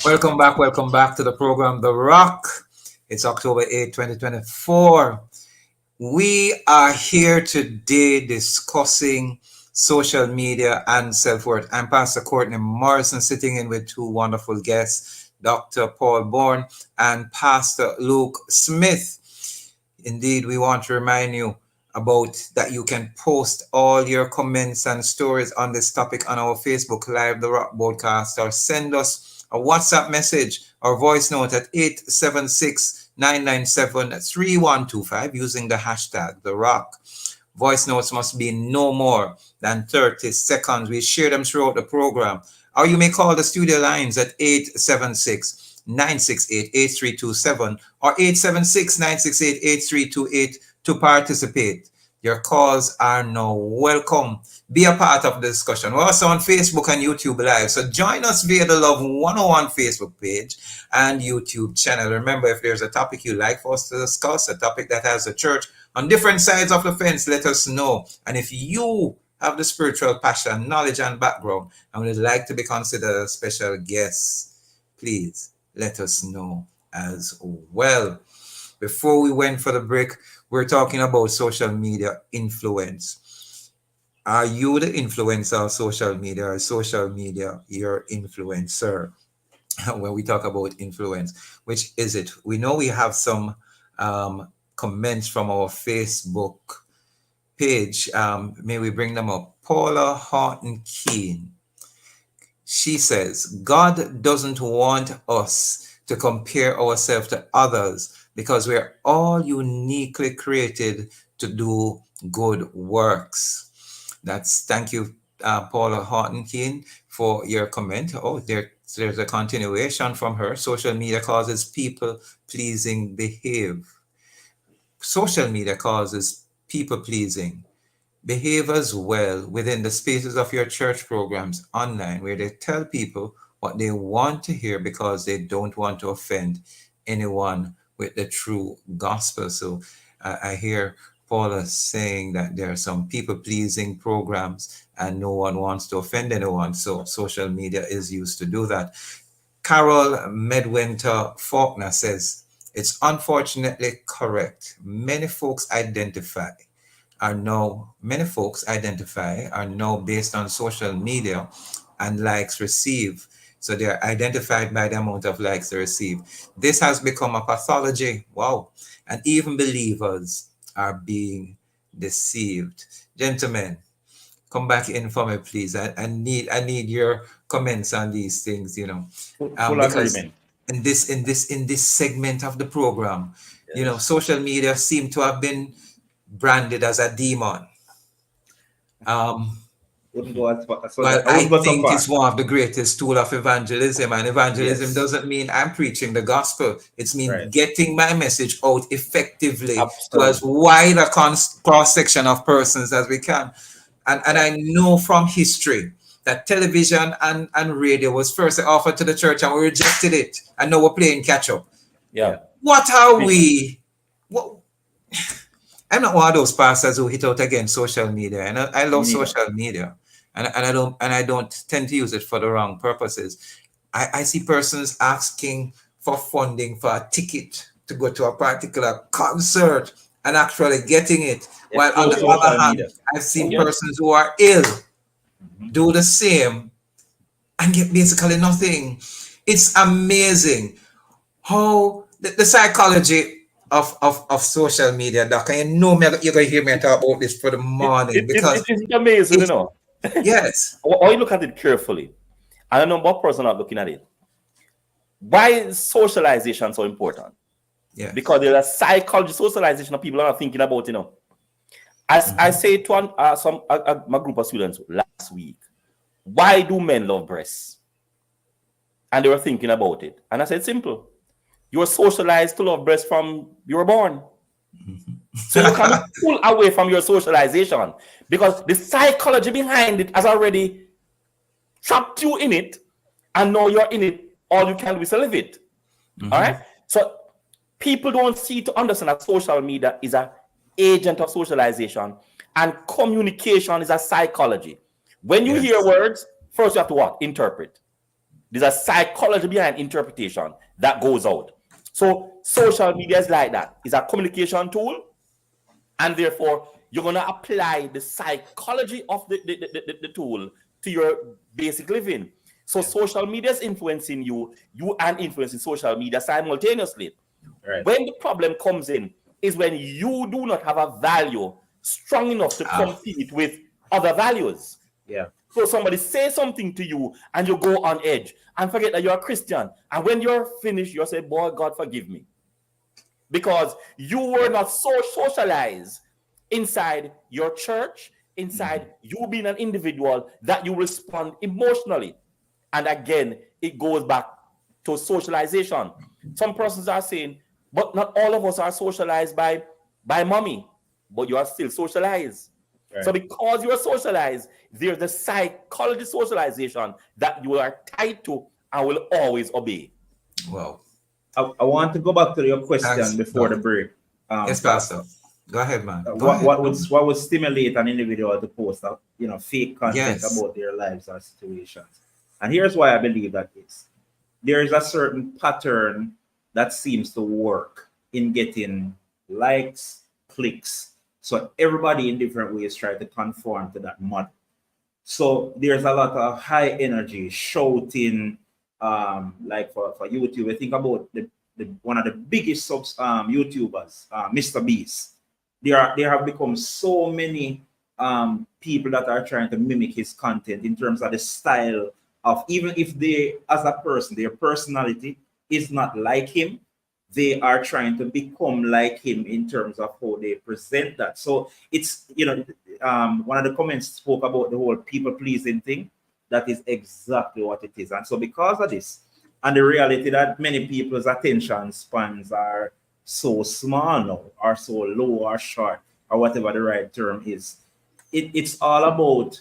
Welcome back to the program The Rock. It's October 8, 2024. We are here today discussing social media and self-worth. I'm Pastor Courtney Morrison, sitting in with two wonderful guests, Dr. Paul Bourne and Pastor Luke Smith. Indeed, we want to remind you about that you can post all your comments and stories on this topic on our Facebook Live, The Rock Broadcast, or send us a WhatsApp message or voice note at 876-997-3125 using the hashtag The Rock. Voice notes must be no more than 30 seconds. We share them throughout the program. Or you may call the studio lines at 876-968-8327 or 876-968-8328 to participate. Your calls are now welcome. Be a part of the discussion. We're also on Facebook and YouTube Live. So join us via the Love 101 Facebook page and YouTube channel. Remember, if there's a topic you'd like for us to discuss, a topic that has a church on different sides of the fence, let us know. And if you have the spiritual passion, knowledge, and background, and would like to be considered a special guest, please let us know as well. Before we went for the break, we're talking about social media influence. Are you the influencer of social media, or social media your influencer? When we talk about influence, which is it? We know we have some comments from our Facebook page. May we bring them up? Paula Horton Keene. She says, God doesn't want us to compare ourselves to others because we're all uniquely created to do good works. Thank you, Paula Horton Keene, for your comment. Oh, there's a continuation from her. Social media causes people-pleasing behavior. Social media causes people-pleasing. Behave as well within the spaces of your church programs online, where they tell people what they want to hear because they don't want to offend anyone with the true gospel. So I hear Paula saying that there are some people-pleasing programs and no one wants to offend anyone. So social media is used to do that. Carol Medwinter Faulkner says, it's unfortunately correct. Many folks identify are now based on social media and likes received. So they're identified by the amount of likes they receive. This has become a pathology. Wow. And even believers are being deceived. Gentlemen, come back in for me, please. I need your comments on these things, Full because agreement. in this segment of the program, social media seem to have been branded as a demon. Wouldn't go as far. Well, I think it's one of the greatest tool of evangelism, and evangelism doesn't mean I'm preaching the gospel. It's mean getting my message out effectively to as wide a cross-section of persons as we can. And I know from history that television and radio was first offered to the church and we rejected it, and now we're playing catch up. Yeah. What are we? I'm not one of those pastors who hit out against social media, and I love social media, and I don't tend to use it for the wrong purposes. I see persons asking for funding for a ticket to go to a particular concert and actually getting it, while on the other hand, I've seen persons who are ill do the same and get basically nothing. It's amazing how the psychology of social media, Doc. And you know me, you're going to hear me talk about this for the morning because It is amazing, you know. yes. Or you look at it carefully. And a number of persons are looking at it. Why is socialization so important? Yeah. Because there's a psychology socialization of people are not thinking about, you know. As I say to my group of students last week, why do men love breasts? And they were thinking about it. And I said, simple. You were socialized to love breasts from you were born. So you can pull away from your socialization because the psychology behind it has already trapped you in it, and now you're in it. All you can do is live it. All right. So people don't see to understand that social media is an agent of socialization, and communication is a psychology. When you hear words, first you have to what? Interpret. There's a psychology behind interpretation that goes out. So social media is like that. It's a communication tool, and therefore you're going to apply the psychology of the tool to your basic living. So social media is influencing you and influencing social media simultaneously. Right. When the problem comes in is when you do not have a value strong enough to compete with other values. Yeah. So somebody say something to you and you go on edge and forget that you're a Christian. And when you're finished, you say, boy, God forgive me. Because you were not so socialized inside your church, inside you being an individual, that you respond emotionally. And again, it goes back to socialization. Some persons are saying, but not all of us are socialized by mommy, but you are still socialized. Right. So because you are socialized, there's the psychology socialization that you are tied to and will always obey. Wow. I want to go back to your question before the break. Yes, Pastor. Go ahead, man. What would stimulate an individual to post fake content about their lives or situations? And here's why I believe that is. There is a certain pattern that seems to work in getting likes, clicks. So everybody in different ways try to conform to that model. So there's a lot of high energy shouting, like for YouTube. I think about the one of the biggest YouTubers, Mr. Beast. There have become so many people that are trying to mimic his content in terms of the style of, even if they, as a person, their personality is not like him, they are trying to become like him in terms of how they present that. So it's, one of the comments spoke about the whole people pleasing thing. That is exactly what it is. And so because of this, and the reality that many people's attention spans are so small now, or so low or short, or whatever the right term is, it's all about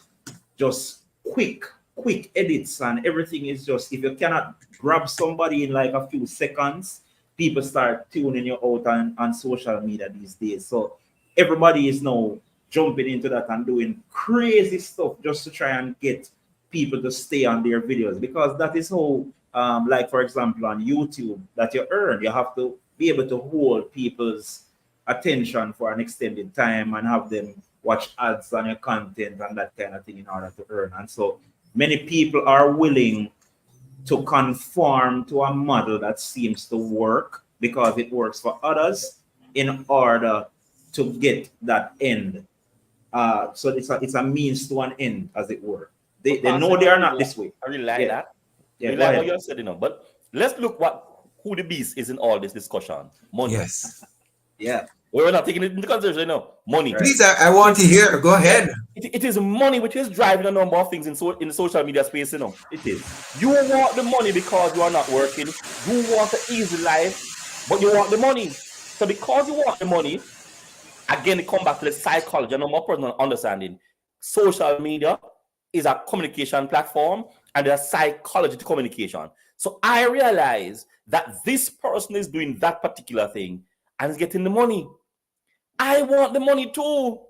just quick edits, and everything is just, if you cannot grab somebody in like a few seconds, people start tuning you out on social media these days. So everybody is now jumping into that and doing crazy stuff just to try and get people to stay on their videos, because that is how, like for example on YouTube, that you earn. You have to be able to hold people's attention for an extended time and have them watch ads on your content and that kind of thing in order to earn. And so many people are willing to conform to a model that seems to work because it works for others in order to get that end. So it's a means to an end, as it were. They know they are not this way. I really like that. Yeah, I really like what you said, but let's look who the beast is in all this discussion. Money. Yes. Yeah. We're not taking it into consideration, money. Right. Please, I want to hear. Go ahead. It is money which is driving a number of things in the social media space, It is. You want the money because you are not working. You want an easy life, but you want the money. So because you want the money, again, it comes back to the psychology and more personal understanding. Social media is a communication platform, and there's psychology to communication. So I realize that this person is doing that particular thing and is getting the money. I want the money too.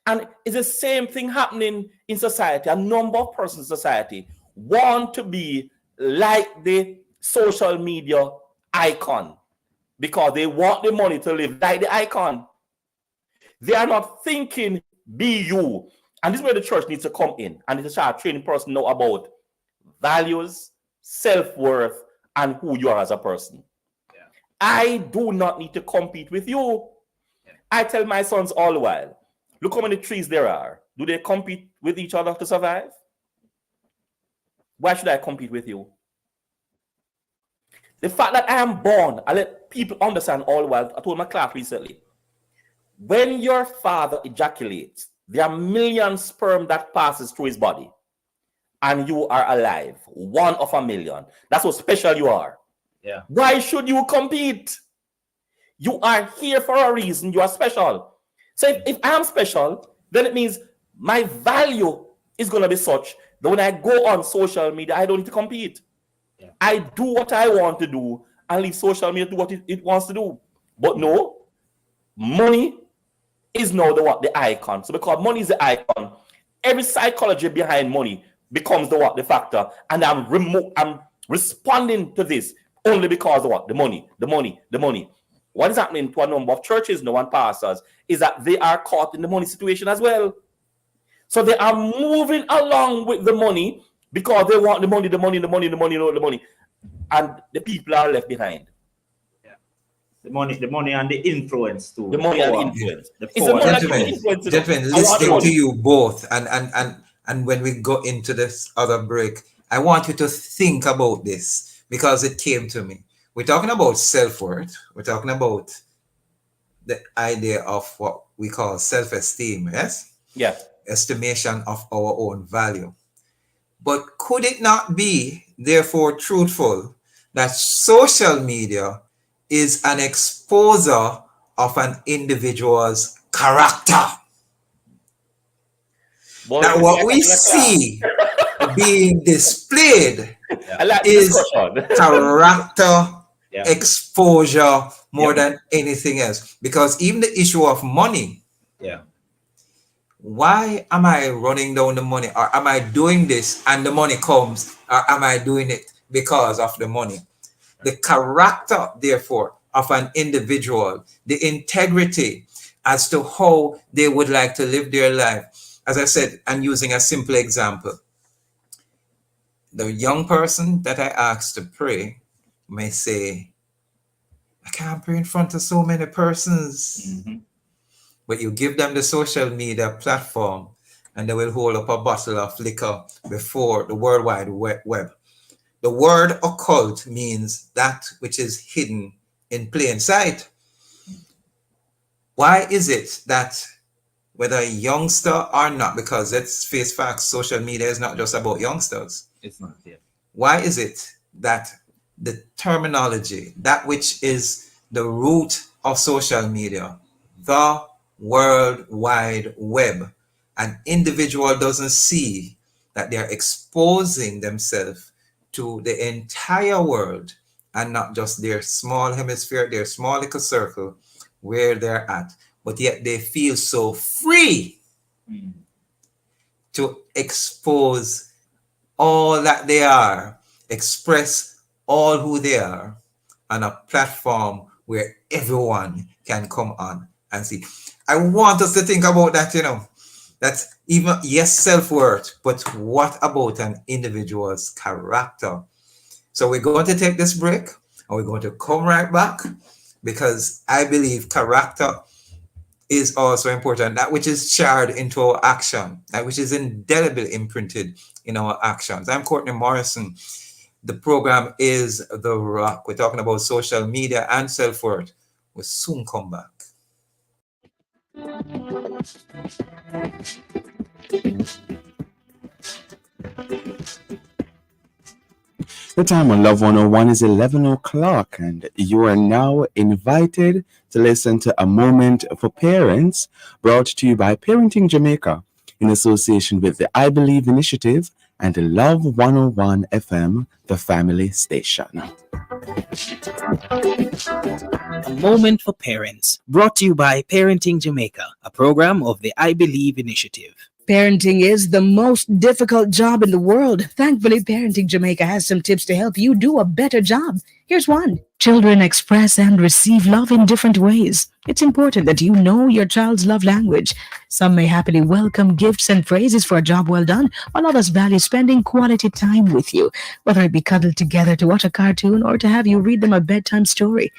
And it's the same thing happening in society. A number of persons in society want to be like the social media icon because they want the money to live like the icon. They are not thinking, be you. And this is where the church needs to come in and it's a start training person know about values, self-worth, and who you are as a person. Yeah. I do not need to compete with you. Yeah. I tell my sons all the while, look how many trees there are. Do they compete with each other to survive? Why should I compete with you? The fact that I am born, I let people understand all the while. I told my class recently, when your father ejaculates, there are million sperm that passes through his body, and you are alive, 1 of a million. That's how special you are. Yeah. Why should you compete? You are here for a reason. You are special. So if I am special, then it means my value is going to be such that when I go on social media, I don't need to compete. Yeah. I do what I want to do and leave social media to do what it wants to do. But no, money is now the icon. So because money is the icon, every psychology behind money becomes the factor. And I'm responding to this only because of what? The money. What is happening to a number of churches now and pastors is that they are caught in the money situation as well. So they are moving along with the money because they want the money. And the people are left behind. Yeah. The money and the influence too. The money and the influence. It's the gentlemen, listening to you both, and when we go into this other break, I want you to think about this because it came to me. We're talking about self-worth. We're talking about the idea of what we call self-esteem, yes? Yeah. Estimation of our own value. But could it not be, therefore, truthful that social media is an exposer of an individual's character? Boy, that what we see being displayed is character exposure more than anything else. Because even the issue of money, why am I running down the money, or am I doing this and the money comes, or am I doing it because of the money? The character, therefore, of an individual, the integrity as to how they would like to live their life. As I said, I'm using a simple example. The young person that I asked to pray may say, I can't pray in front of so many persons. But you give them the social media platform and they will hold up a bottle of liquor before the World Wide Web. The word occult means that which is hidden in plain sight. Why is it that whether a youngster or not, because let's face facts, social media is not just about youngsters. It's not, yeah. Why is it that the terminology, that which is the root of social media, the World Wide Web, an individual doesn't see that they're exposing themselves to the entire world and not just their small hemisphere, their small little circle where they're at, but yet they feel so free to expose all that they are, express all who they are on a platform where everyone can come on and see. I want us to think about that, that's even, yes, self-worth, but what about an individual's character? So we're going to take this break and we're going to come right back, because I believe character is also important. That which is charred into our action, that which is indelibly imprinted in our actions. I'm Courtney Morrison. The program is The Rock. We're talking about social media and self-worth. We'll soon come back. The time on Love 101 is 11 o'clock, and you are now invited to listen to A Moment for Parents, brought to you by Parenting Jamaica in association with the I Believe Initiative and Love 101 FM, the family station. A Moment for Parents, brought to you by Parenting Jamaica, a program of the I Believe Initiative. Parenting is the most difficult job in the world. Thankfully, Parenting Jamaica has some tips to help you do a better job. Here's one. Children express and receive love in different ways. It's important that you know your child's love language. Some may happily welcome gifts and praises for a job well done, while others value spending quality time with you, whether it be cuddled together to watch a cartoon or to have you read them a bedtime story.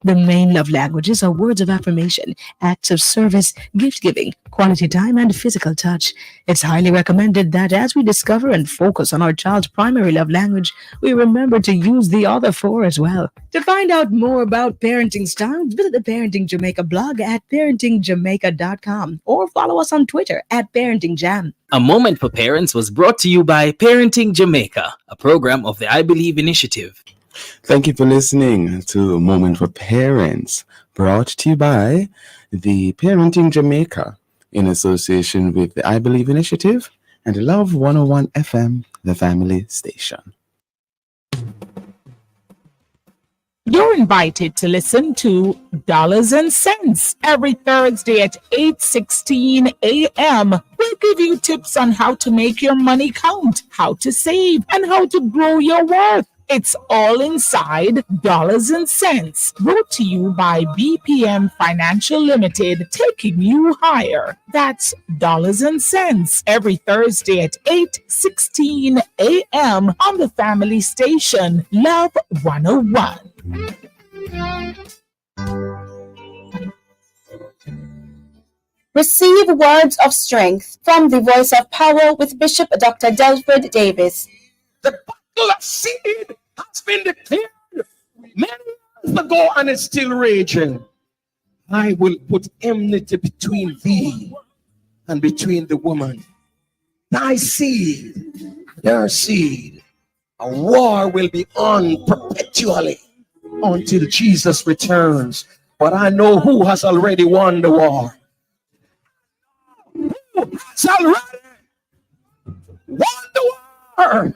The main love languages are words of affirmation, acts of service, gift giving, quality time, and physical touch. It's highly recommended that as we discover and focus on our child's primary love language, we remember to use the other four as well. To find out more about parenting styles, visit the Parenting Jamaica blog at parentingjamaica.com or follow us on Twitter at parentingjam. A Moment for Parents was brought to you by Parenting Jamaica, a program of the I Believe initiative. Thank you for listening to Moment for Parents, brought to you by the Parenting Jamaica in association with the I Believe initiative and Love 101 FM, the family station. You're invited to listen to Dollars and Cents every Thursday at 8:16 a.m. We'll give you tips on how to make your money count, how to save, and how to grow your worth. It's all inside Dollars and Cents, brought to you by BPM Financial Limited, taking you higher. That's Dollars and Cents every Thursday at 8:16 a.m. on the family station, Love 101. Receive words of strength from the Voice of Power with Bishop Dr. Delford Davis. The battle of seed has been declared many years ago and is still raging. I will put enmity between thee and between the woman, thy seed, their seed. A war will be on perpetually until Jesus returns. But I know who has already won the war. Who has already won the war?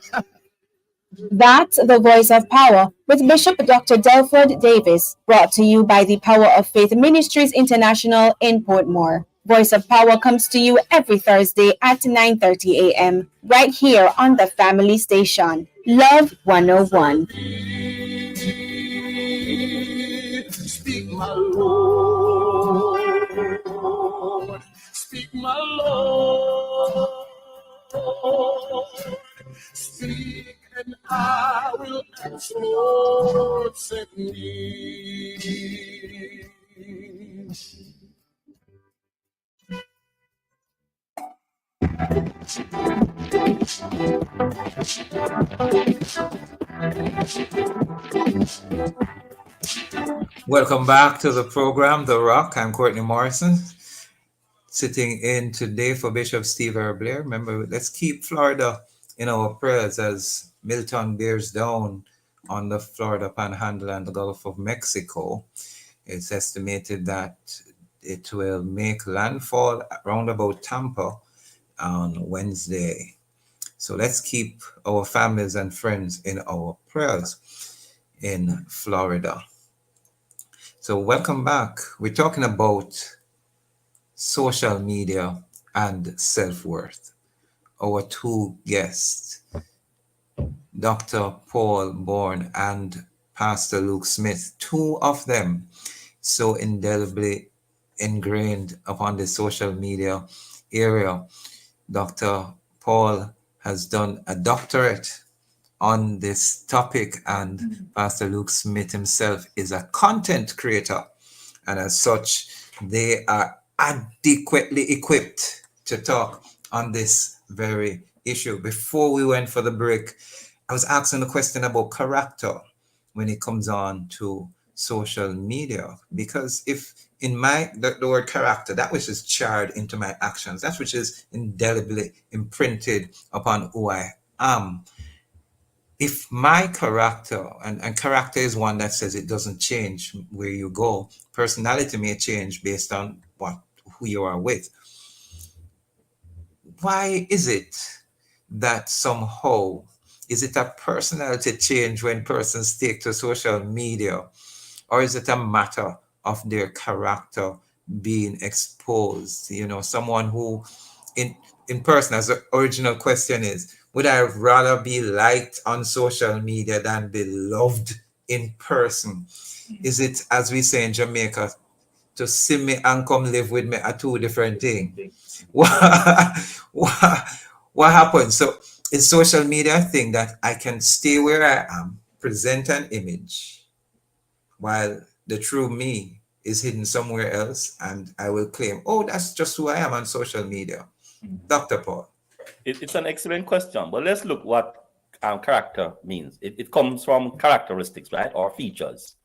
That's the Voice of Power with Bishop Dr. Delford Davis, brought to you by the Power of Faith Ministries International in Portmore. Voice of Power comes to you every Thursday at 9:30 a.m. right here on the family station, Love 101. Speak, my Lord. Speak, my Lord. Speak, and I will answer. Lord, send me. Welcome back to the program, The Rock. I'm Courtney Morrison, sitting in today for Bishop Steve R. Blair. Remember, let's keep Florida in our prayers as Milton bears down on the Florida Panhandle and the Gulf of Mexico. It's estimated that it will make landfall around about Tampa on Wednesday. So let's keep our families and friends in our prayers in Florida. So welcome back. We're talking about social media and self-worth. Our two guests, Dr. Paul Bourne and Pastor Luke Smith, two of them so indelibly ingrained upon the social media area. Dr. Paul has done a doctorate on this topic, and Pastor Luke Smith himself is a content creator, and as such they are adequately equipped to talk on this very issue. Before we went for the break, I was asking a question about character when it comes on to social media, because if in the word character, that which is charred into my actions, that which is indelibly imprinted upon who I am, if my character, and character is one that says it doesn't change where you go. Personality may change based on who you are with. Why is it that somehow, is it a personality change when persons take to social media, or is it a matter of their character being exposed? You know, someone who in person, as the original question is, would I rather be liked on social media than be loved in person? Is it, as we say in Jamaica, to see me and come live with me are two different things? What happens? So is social media a thing that I can stay where I am, present an image, while the true me is hidden somewhere else, and I will claim, oh, that's just who I am on social media? Dr. Paul. It's an excellent question, but let's look what character means. It comes from characteristics, right, or features.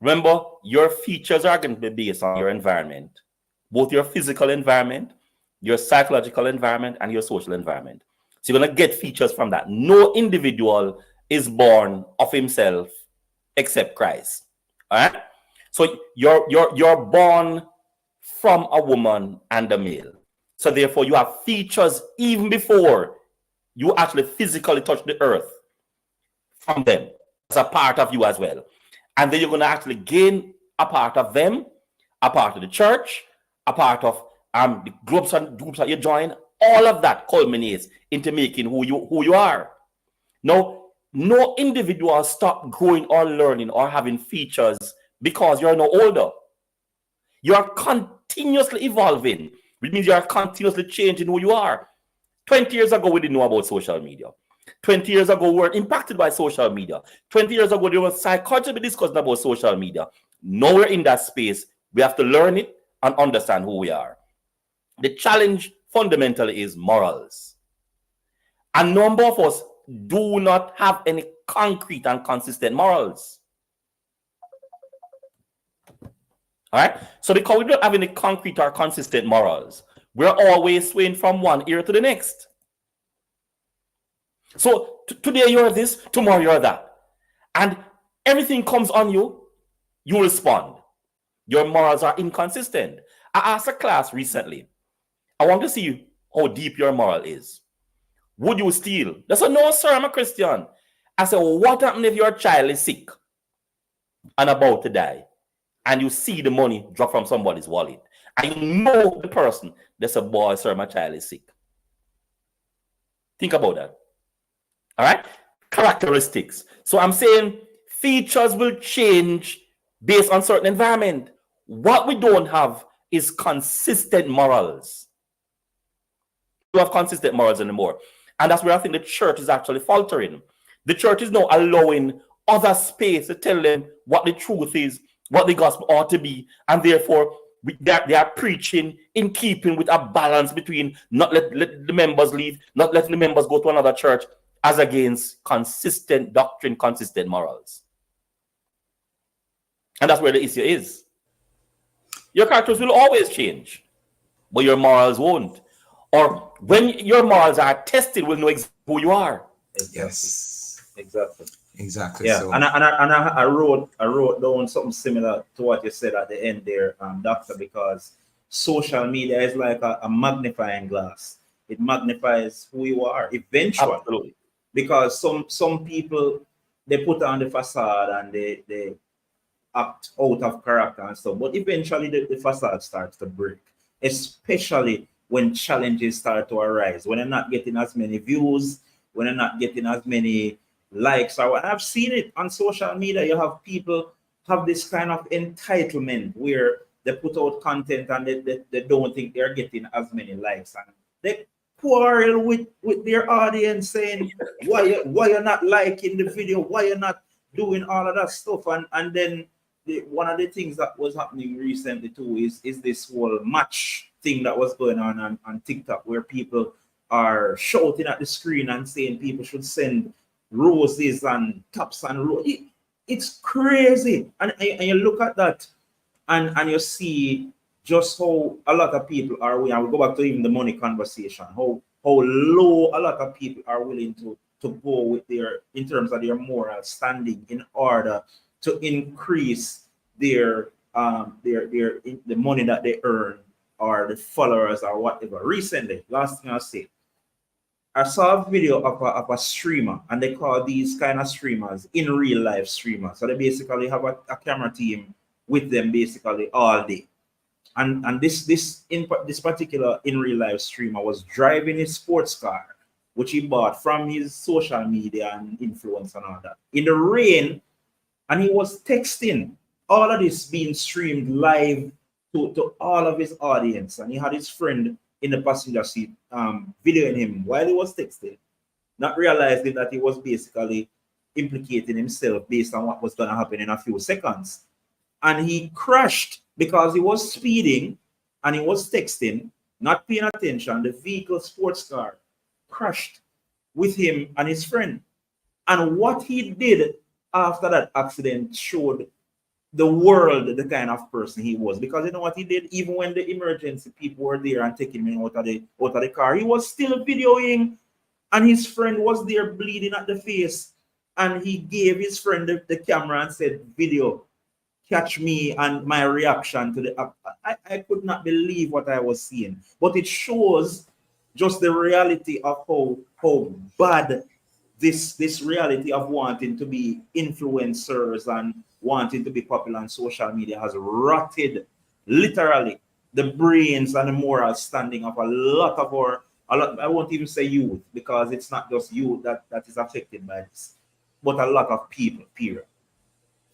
Remember, your features are going to be based on your environment, both your physical environment, your psychological environment, and your social environment. So you're going to get features from that. No individual is born of himself except Christ. All right? So you're born from a woman and a male. So therefore, you have features even before you actually physically touch the earth from them. It's a part of you as well. And then you're going to actually gain a part of them, a part of the church, a part of the groups that you join. All of that culminates into making who you are. Now, no individual stop growing or learning or having features because you're no older. You're continuously evolving, which means you're continuously changing who you are. 20 years ago, we didn't know about social media. 20 years ago, we were impacted by social media. 20 years ago, there was psychology discussing about social media. Now we're in that space. We have to learn it and understand who we are. The challenge fundamentally is morals. A number of us do not have any concrete and consistent morals. All right? So because we don't have any concrete or consistent morals, we're always swaying from one ear to the next. So today you're this, tomorrow you're that. And everything comes on you, you respond. Your morals are inconsistent. I asked a class recently, I want to see how deep your moral is. Would you steal? They said, no, sir, I'm a Christian. I said, well, what happens if your child is sick and about to die, and you see the money drop from somebody's wallet, and you know the person? They said, boy, sir, my child is sick. Think about that. All right? Characteristics. So I'm saying features will change based on certain environment. What we don't have is consistent morals. We don't have consistent morals anymore. And that's where I think the church is actually faltering. The church is now allowing other space to tell them what the truth is, what the gospel ought to be, and therefore they are preaching in keeping with a balance between not let the members leave, not letting the members go to another church, as against consistent doctrine, consistent morals. And that's where the issue is. Your characters will always change, but your morals won't. Or when your morals are tested, we'll know exactly who you are. Yes. Exactly. Exactly. Yeah, So. and I wrote down something similar to what you said at the end there, Doctor, because social media is like a magnifying glass. It magnifies who you are eventually. Absolutely. Because some people, they put on the facade and they act out of character and stuff, but eventually the facade starts to break, especially when challenges start to arise, when they're not getting as many views, when they're not getting as many likes. I've seen it on social media. You have people have this kind of entitlement where they put out content and they don't think they're getting as many likes, and they quarrel with their audience saying why you're not liking the video, why you're not doing all of that stuff. And then one of the things that was happening recently too is this whole match thing that was going on TikTok, where people are shouting at the screen and saying people should send roses and cups and roses. It's crazy. And you look at that and you see just how a lot of people are willing, and we go back to even the money conversation, how low a lot of people are willing to go with their, in terms of their moral standing, in order to increase their the money that they earn or the followers or whatever. Recently, last thing I'll say, I saw a video of a streamer, and they call these kind of streamers in real life streamers. So they basically have a camera team with them basically all day. And this particular in real life stream, I was driving his sports car, which he bought from his social media and influence and all that, in the rain, and he was texting. All of this being streamed live to all of his audience, and he had his friend in the passenger seat videoing him while he was texting, not realizing that he was basically implicating himself based on what was going to happen in a few seconds. And he crashed because he was speeding and he was texting, not paying attention. The vehicle, sports car, crashed with him and his friend. And what he did after that accident showed the world the kind of person he was. Because you know what he did? Even when the emergency people were there and taking him out of the car, he was still videoing, and his friend was there bleeding at the face. And he gave his friend the camera and said, "Video, catch me and my reaction to the." I could not believe what I was seeing. But it shows just the reality of how bad this reality of wanting to be influencers and wanting to be popular on social media has rotted literally the brains and the moral standing of a lot, I won't even say youth, because it's not just youth that is affected by this, but a lot of people, period.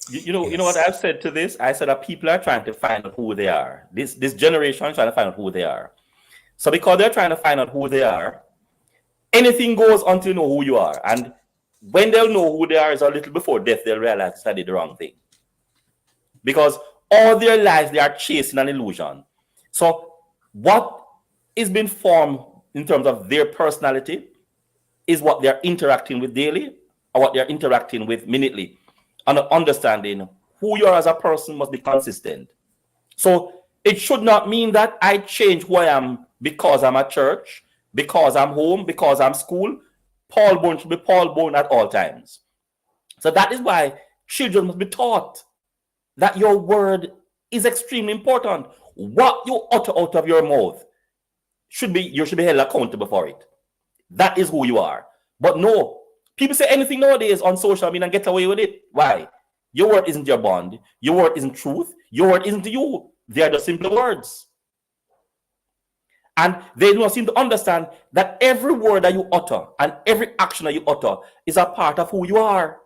You know what I've said to this? I said that people are trying to find out who they are. This generation is trying to find out who they are. So because they're trying to find out who they are, anything goes until you know who you are. And when they'll know who they are is a little before death, they'll realize they did the wrong thing. Because all their lives, they are chasing an illusion. So what is being formed in terms of their personality is what they're interacting with daily or what they're interacting with minutely. And understanding who you are as a person must be consistent. So it should not mean that I change who I am because I'm at church, because I'm home, because I'm school. Paul Bone should be Paul Bone at all times. So that is why children must be taught that your word is extremely important. What you utter out of your mouth you should be held accountable for it. That is who you are. But no, people say anything nowadays on social media and get away with it. Why? Your word isn't your bond. Your word isn't truth. Your word isn't you. They are the simple words. And they do not seem to understand that every word that you utter and every action that you utter is a part of who you are.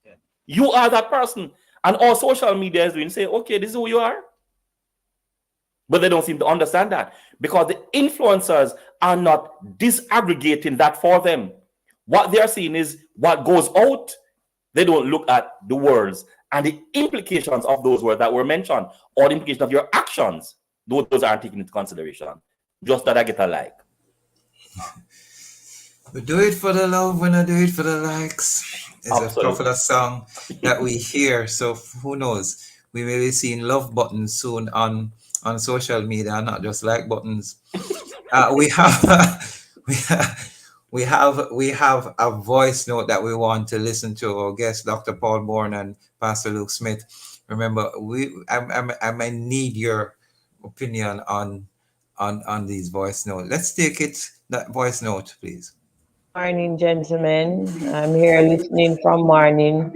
Yeah. You are that person. And all social media is doing say, okay, this is who you are. But they don't seem to understand that because the influencers are not disaggregating that for them. What they are seeing is what goes out. They don't look at the words and the implications of those words that were mentioned or the implication of your actions. Those aren't taken into consideration. Just that I get a like. We do it for the love when I do it for the likes. It's a popular song that we hear. So who knows? We may be seeing love buttons soon on social media, not just like buttons. We have a voice note that we want to listen to. Our guest, Dr. Paul Bourne and Pastor Luke Smith. Remember, I might need your opinion on these voice notes. Let's take that voice note, please. Morning, gentlemen. I'm here listening from morning.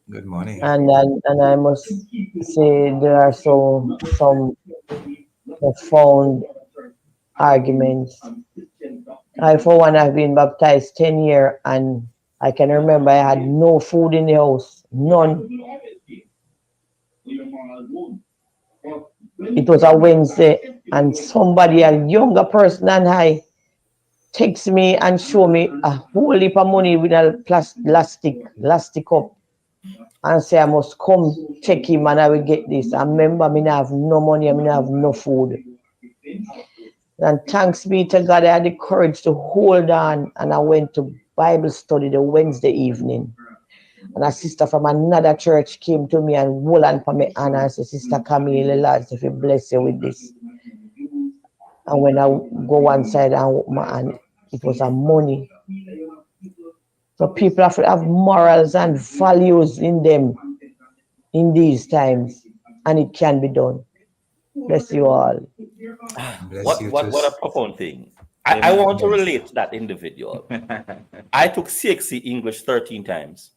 Good morning. And I must say there are some profound arguments. I, for one, have been baptized 10 years, and I can remember I had no food in the house, none. It was a Wednesday, and somebody, a younger person than I, text me and show me a whole heap of money with a plastic cup and say I must come check him and I will get this. I remember I have no money, I have no food. And thanks be to God, I had the courage to hold on, and I went to Bible study the Wednesday evening. And a sister from another church came to me and hold on for me and I said, Sister Camille, Lord, if you bless you with this. And when I go one side and it was a money. So people have to have morals and values in them in these times, and it can be done. Bless you all. What a profound thing. I want to relate to that individual. I took CXC English 13 times.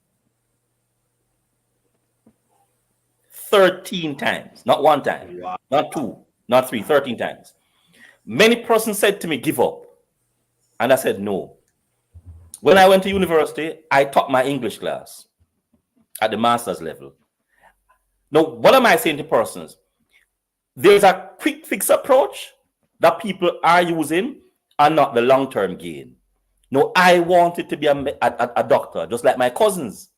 13 times, not one time, not two, not 3, 13 times. Many persons said to me, give up. And I said, no. When I went to university, I taught my English class at the master's level. Now, what am I saying to persons? There's a quick fix approach that people are using and not the long-term gain. No, I wanted to be a doctor, just like my cousins.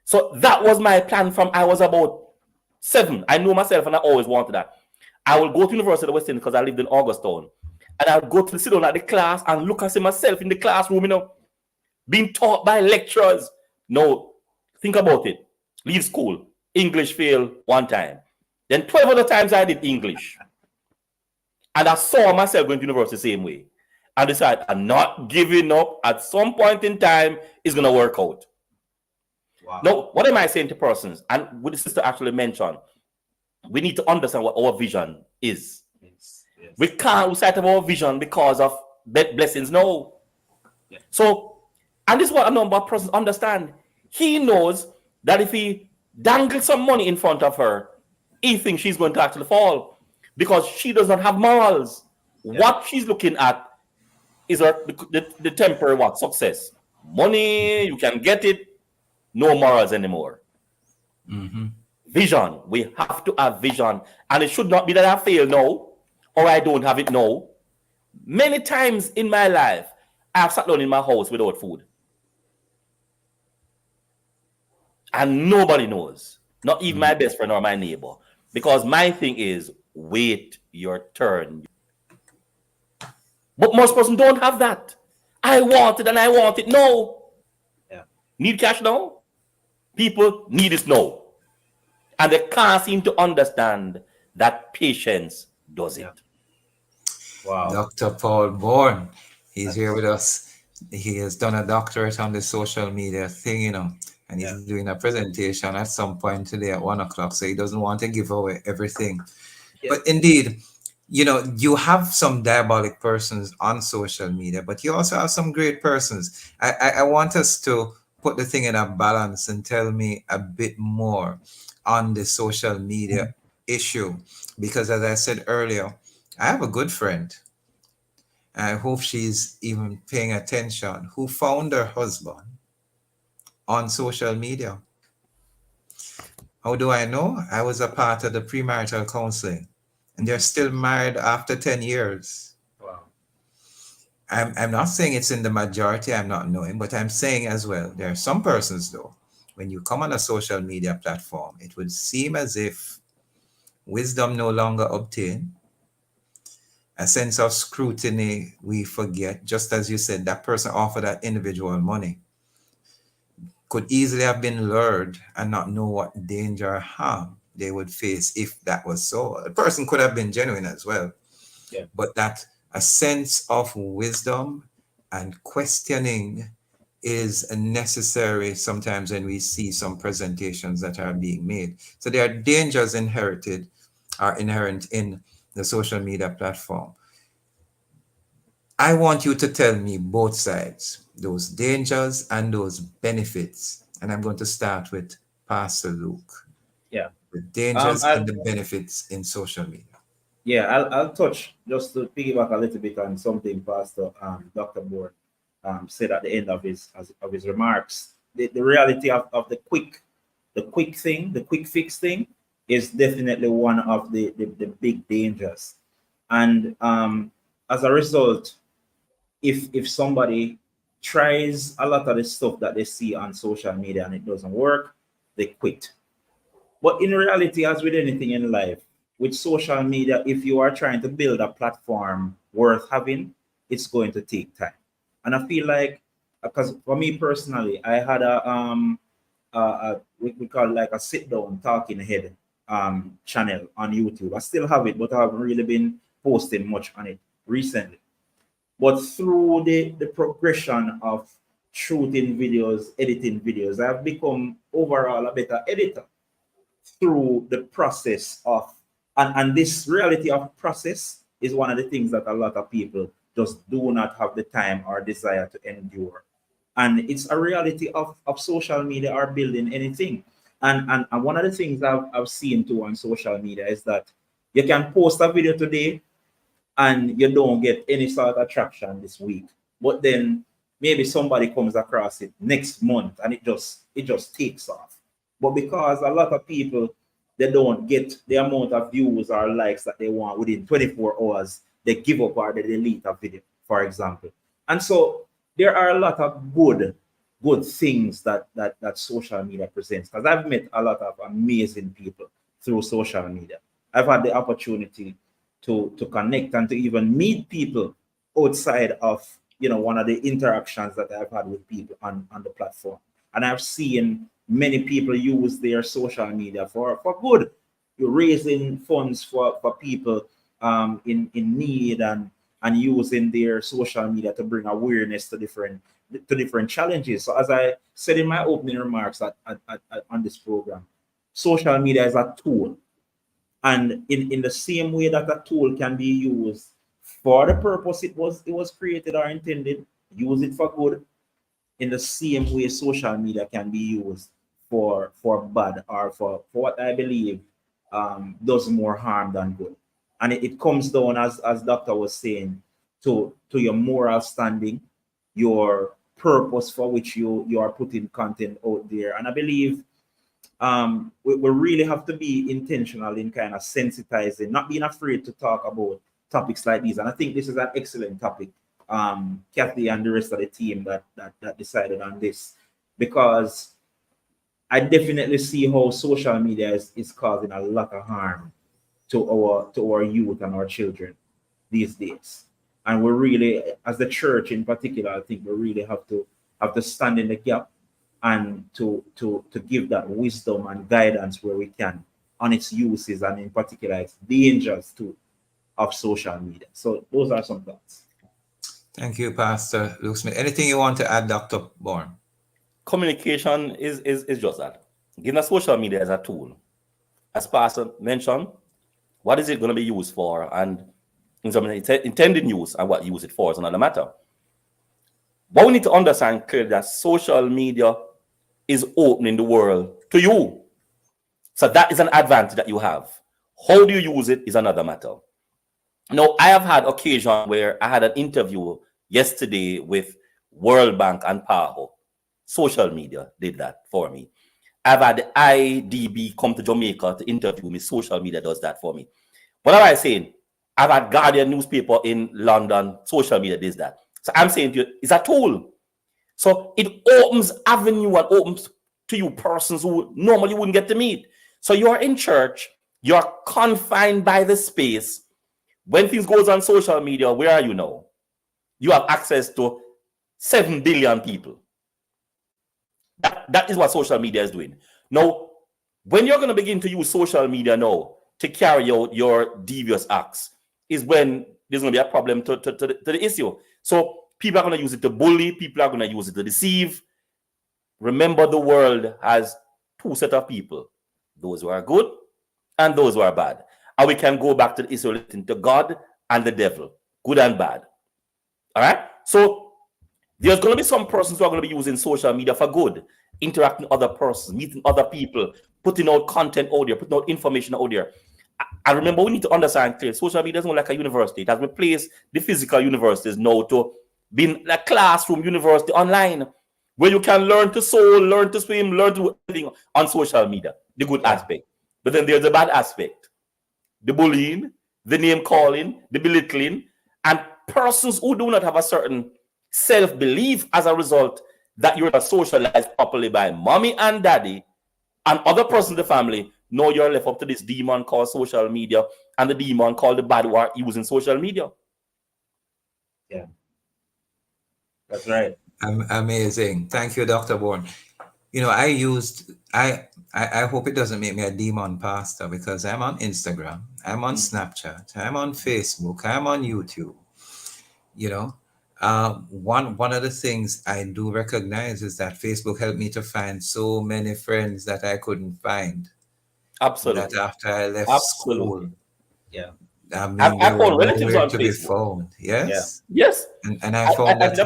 So that was my plan from I was about 7. I know myself and I always wanted that. I will go to University of West Indies because I lived in Augustown. And I would go to sit down at the class and look and see myself in the classroom, being taught by lecturers. No, think about it. Leave school. English fail 1 time. Then 12 other times I did English. And I saw myself going to university the same way. I decided I'm not giving up. At some point in time, it's going to work out. Wow. Now, what am I saying to persons? And what the sister actually mentioned, we need to understand what our vision is. Yes. We can't lose sight of our vision because of blessings. No. Yeah. So, and this is what a number of persons understand. He knows that if he dangles some money in front of her, he thinks she's going to actually fall because she does not have morals. Yeah. What she's looking at is the temporary success. Money, you can get it, no morals anymore. Mm-hmm. Vision. We have to have vision. And it should not be that I fail now or I don't have it now. Many times in my life, I've sat down in my house without food. And nobody knows. Not even my best friend or my neighbor. Because my thing is, wait your turn. But most persons don't have that. I want it and I want it. No. Yeah. Need cash now? People need it now. And they can't seem to understand that patience does it. Wow. Dr. Paul Bourne, he's here with us. He has done a doctorate on the social media thing, and he's doing a presentation at some point today at 1 o'clock. So he doesn't want to give away everything. Yeah. But indeed, you have some diabolic persons on social media, but you also have some great persons. I want us to put the thing in a balance and tell me a bit more on the social media issue. Because as I said earlier, I have a good friend. I hope she's even paying attention, who found her husband on social media. How do I know? I was a part of the premarital counseling, and they're still married after 10 years. Wow. I'm not saying it's in the majority, I'm not knowing, but I'm saying as well, there are some persons though, when you come on a social media platform, it would seem as if wisdom no longer obtained. A sense of scrutiny we forget, just as you said, that person offered that individual money. Could easily have been lured and not know what danger or harm they would face if that was so. The person could have been genuine as well. Yeah. But that a sense of wisdom and questioning is necessary sometimes when we see some presentations that are being made. So there are dangers inherent in the social media platform. I want you to tell me both sides, those dangers and those benefits. And I'm going to start with Pastor Luke. Yeah. The dangers and the benefits in social media. Yeah, I'll touch, just to piggyback a little bit on something Pastor Dr. Bourne said at the end of his remarks. The reality of the quick fix thing is definitely one of the big dangers. And as a result, if somebody tries a lot of the stuff that they see on social media and it doesn't work, they quit. But in reality, as with anything in life, with social media, if you are trying to build a platform worth having, it's going to take time. And I feel like, because for me personally, I had we call it like a sit-down talking head channel on YouTube. I still have it, but I haven't really been posting much on it recently. But through the progression of shooting videos, editing videos, I've become overall a better editor through the process of, and this reality of process is one of the things that a lot of people just do not have the time or desire to endure. And it's a reality of social media or building anything. And one of the things I've seen too on social media is that You can post a video today and you don't get any sort of traction this week. But then maybe somebody comes across it next month and it just takes off. But because a lot of people, they don't get the amount of views or likes that they want within 24 hours, they give up or they delete a video, for example. And so there are a lot of good things that social media presents. Because I've met a lot of amazing people through social media. I've had the opportunity to connect and to even meet people outside of one of the interactions that I've had with people on the platform. And I've seen many people use their social media for good. You're raising funds for people in need and using their social media to bring awareness to different challenges. So as I said in my opening remarks on this program, social media is a tool. And in the same way that a tool can be used for the purpose it was created or intended, use it for good. In the same way, social media can be used for bad or for what I believe does more harm than good. And it comes down, as Doctor was saying, to your moral standing, your purpose for which you are putting content out there. And I believe we really have to be intentional in kind of sensitizing, not being afraid to talk about topics like these. And I think this is an excellent topic, Kathy and the rest of the team that decided on this, because I definitely see how social media is causing a lot of harm to our youth and our children these days. And we're really, as the church in particular, I think we really have to stand in the gap and to give that wisdom and guidance where we can on its uses and in particular its dangers too of social media. So those are some thoughts. Thank you, Pastor Luke Smith. Anything you want to add, Dr. Bourne? Communication is just that. Given social media as a tool, as Pastor mentioned, what is it going to be used for, and in some intended use, and what you use it for is another matter. But we need to understand clearly that social media is opening the world to you. So that is an advantage that you have. How do you use it is another matter. Now, I have had occasion where I had an interview yesterday with World Bank and PAHO. Social media did that for me. I've had the IDB come to Jamaica to interview me. Social media does that for me. What am I saying? I've had Guardian newspaper in London. Social media does that. So I'm saying to you, it's a tool. So it opens avenue and opens to you persons who normally wouldn't get to meet. So you're in church, you're confined by the space. When things goes on social media, where are you now? You have access to 7 billion people. That is what social media is doing. Now, when you're going to begin to use social media now to carry out your devious acts, is when there's going to be a problem to the issue. So people are going to use it to bully, people are going to use it to deceive. Remember, the world has two sets of people, those who are good and those who are bad. And we can go back to the issue relating to God and the devil, good and bad. All right? So there's going to be some persons who are going to be using social media for good, interacting with other persons, meeting other people, putting out content out there, putting out information out there. I remember we need to understand clearly, social media doesn't look like a university. It has replaced the physical universities now to being a classroom university online, where you can learn to sew, learn to swim, learn to do everything on social media, the good aspect. But then there's the bad aspect, the bullying, the name calling, the belittling, and persons who do not have a certain self-belief as a result that you're not socialized properly by mommy and daddy and other persons in the family. No, you're left up to this demon called social media and the demon called the bad who are using social media. Yeah, that's right. Amazing. Thank you, Dr. Bourne. You know, I hope it doesn't make me a demon pastor, because I'm on Instagram, I'm on Snapchat, I'm on Facebook, I'm on YouTube. You know, one of the things I do recognize is that Facebook helped me to find so many friends that I couldn't find. Absolutely. That after I left school. Yeah. I mean, I found relatives on to be Facebook. found. Yes. Yeah. Yes. And I found I did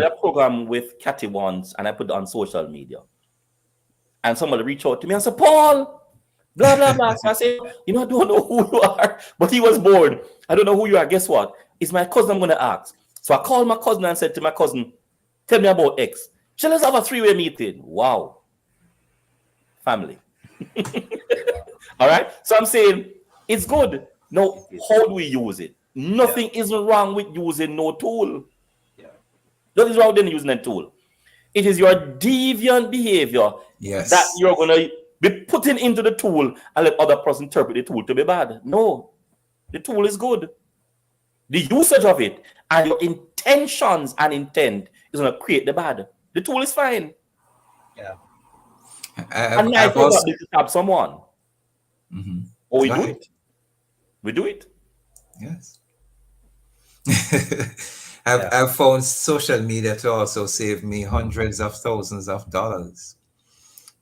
a program with Cathy once, and I put it on social media. And somebody reached out to me and said, Paul, Blah, blah, blah. So I say, I don't know who you are, but he was bored. I don't know who you are. Guess what? It's my cousin I'm going to ask. So I called my cousin and said to my cousin, tell me about X. Shall let's have a three-way meeting. Wow. Family. All right? So I'm saying it's good. Now, how do we use it? Nothing isn't wrong with using no tool. Nothing is wrong with using a tool. It is your deviant behavior that you're going to be putting into the tool and let other person interpret the tool to be bad. No, the tool is good. The usage of it and your intentions and intent is going to create the bad. The tool is fine. Yeah. And nice to stab someone. Or we do it. We do it. Yes. I've found social media to also save me hundreds of thousands of dollars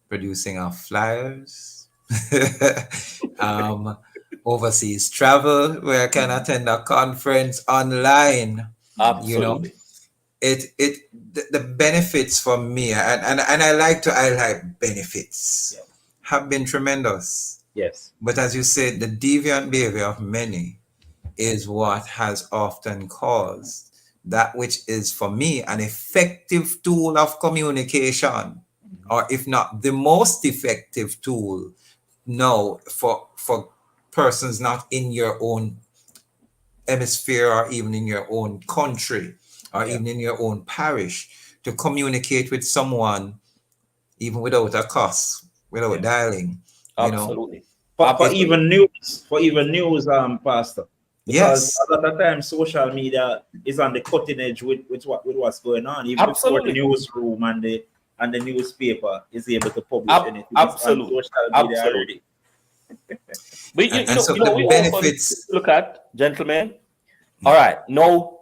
producing our flyers, overseas travel where I can attend a conference online. Absolutely. The benefits for me and I like to highlight benefits have been tremendous. Yes. But as you said, the deviant behavior of many is what has often caused that which is for me an effective tool of communication, or if not the most effective tool now for persons not in your own hemisphere or even in your own country or even in your own parish to communicate with someone even without a cost, without dialing. Absolutely. For even news, Pastor. Because a lot of times social media is on the cutting edge with what's going on. Even before the newsroom and the newspaper is able to publish anything. Absolutely. Social media already. But the benefits. Look at, gentlemen. All right. Now,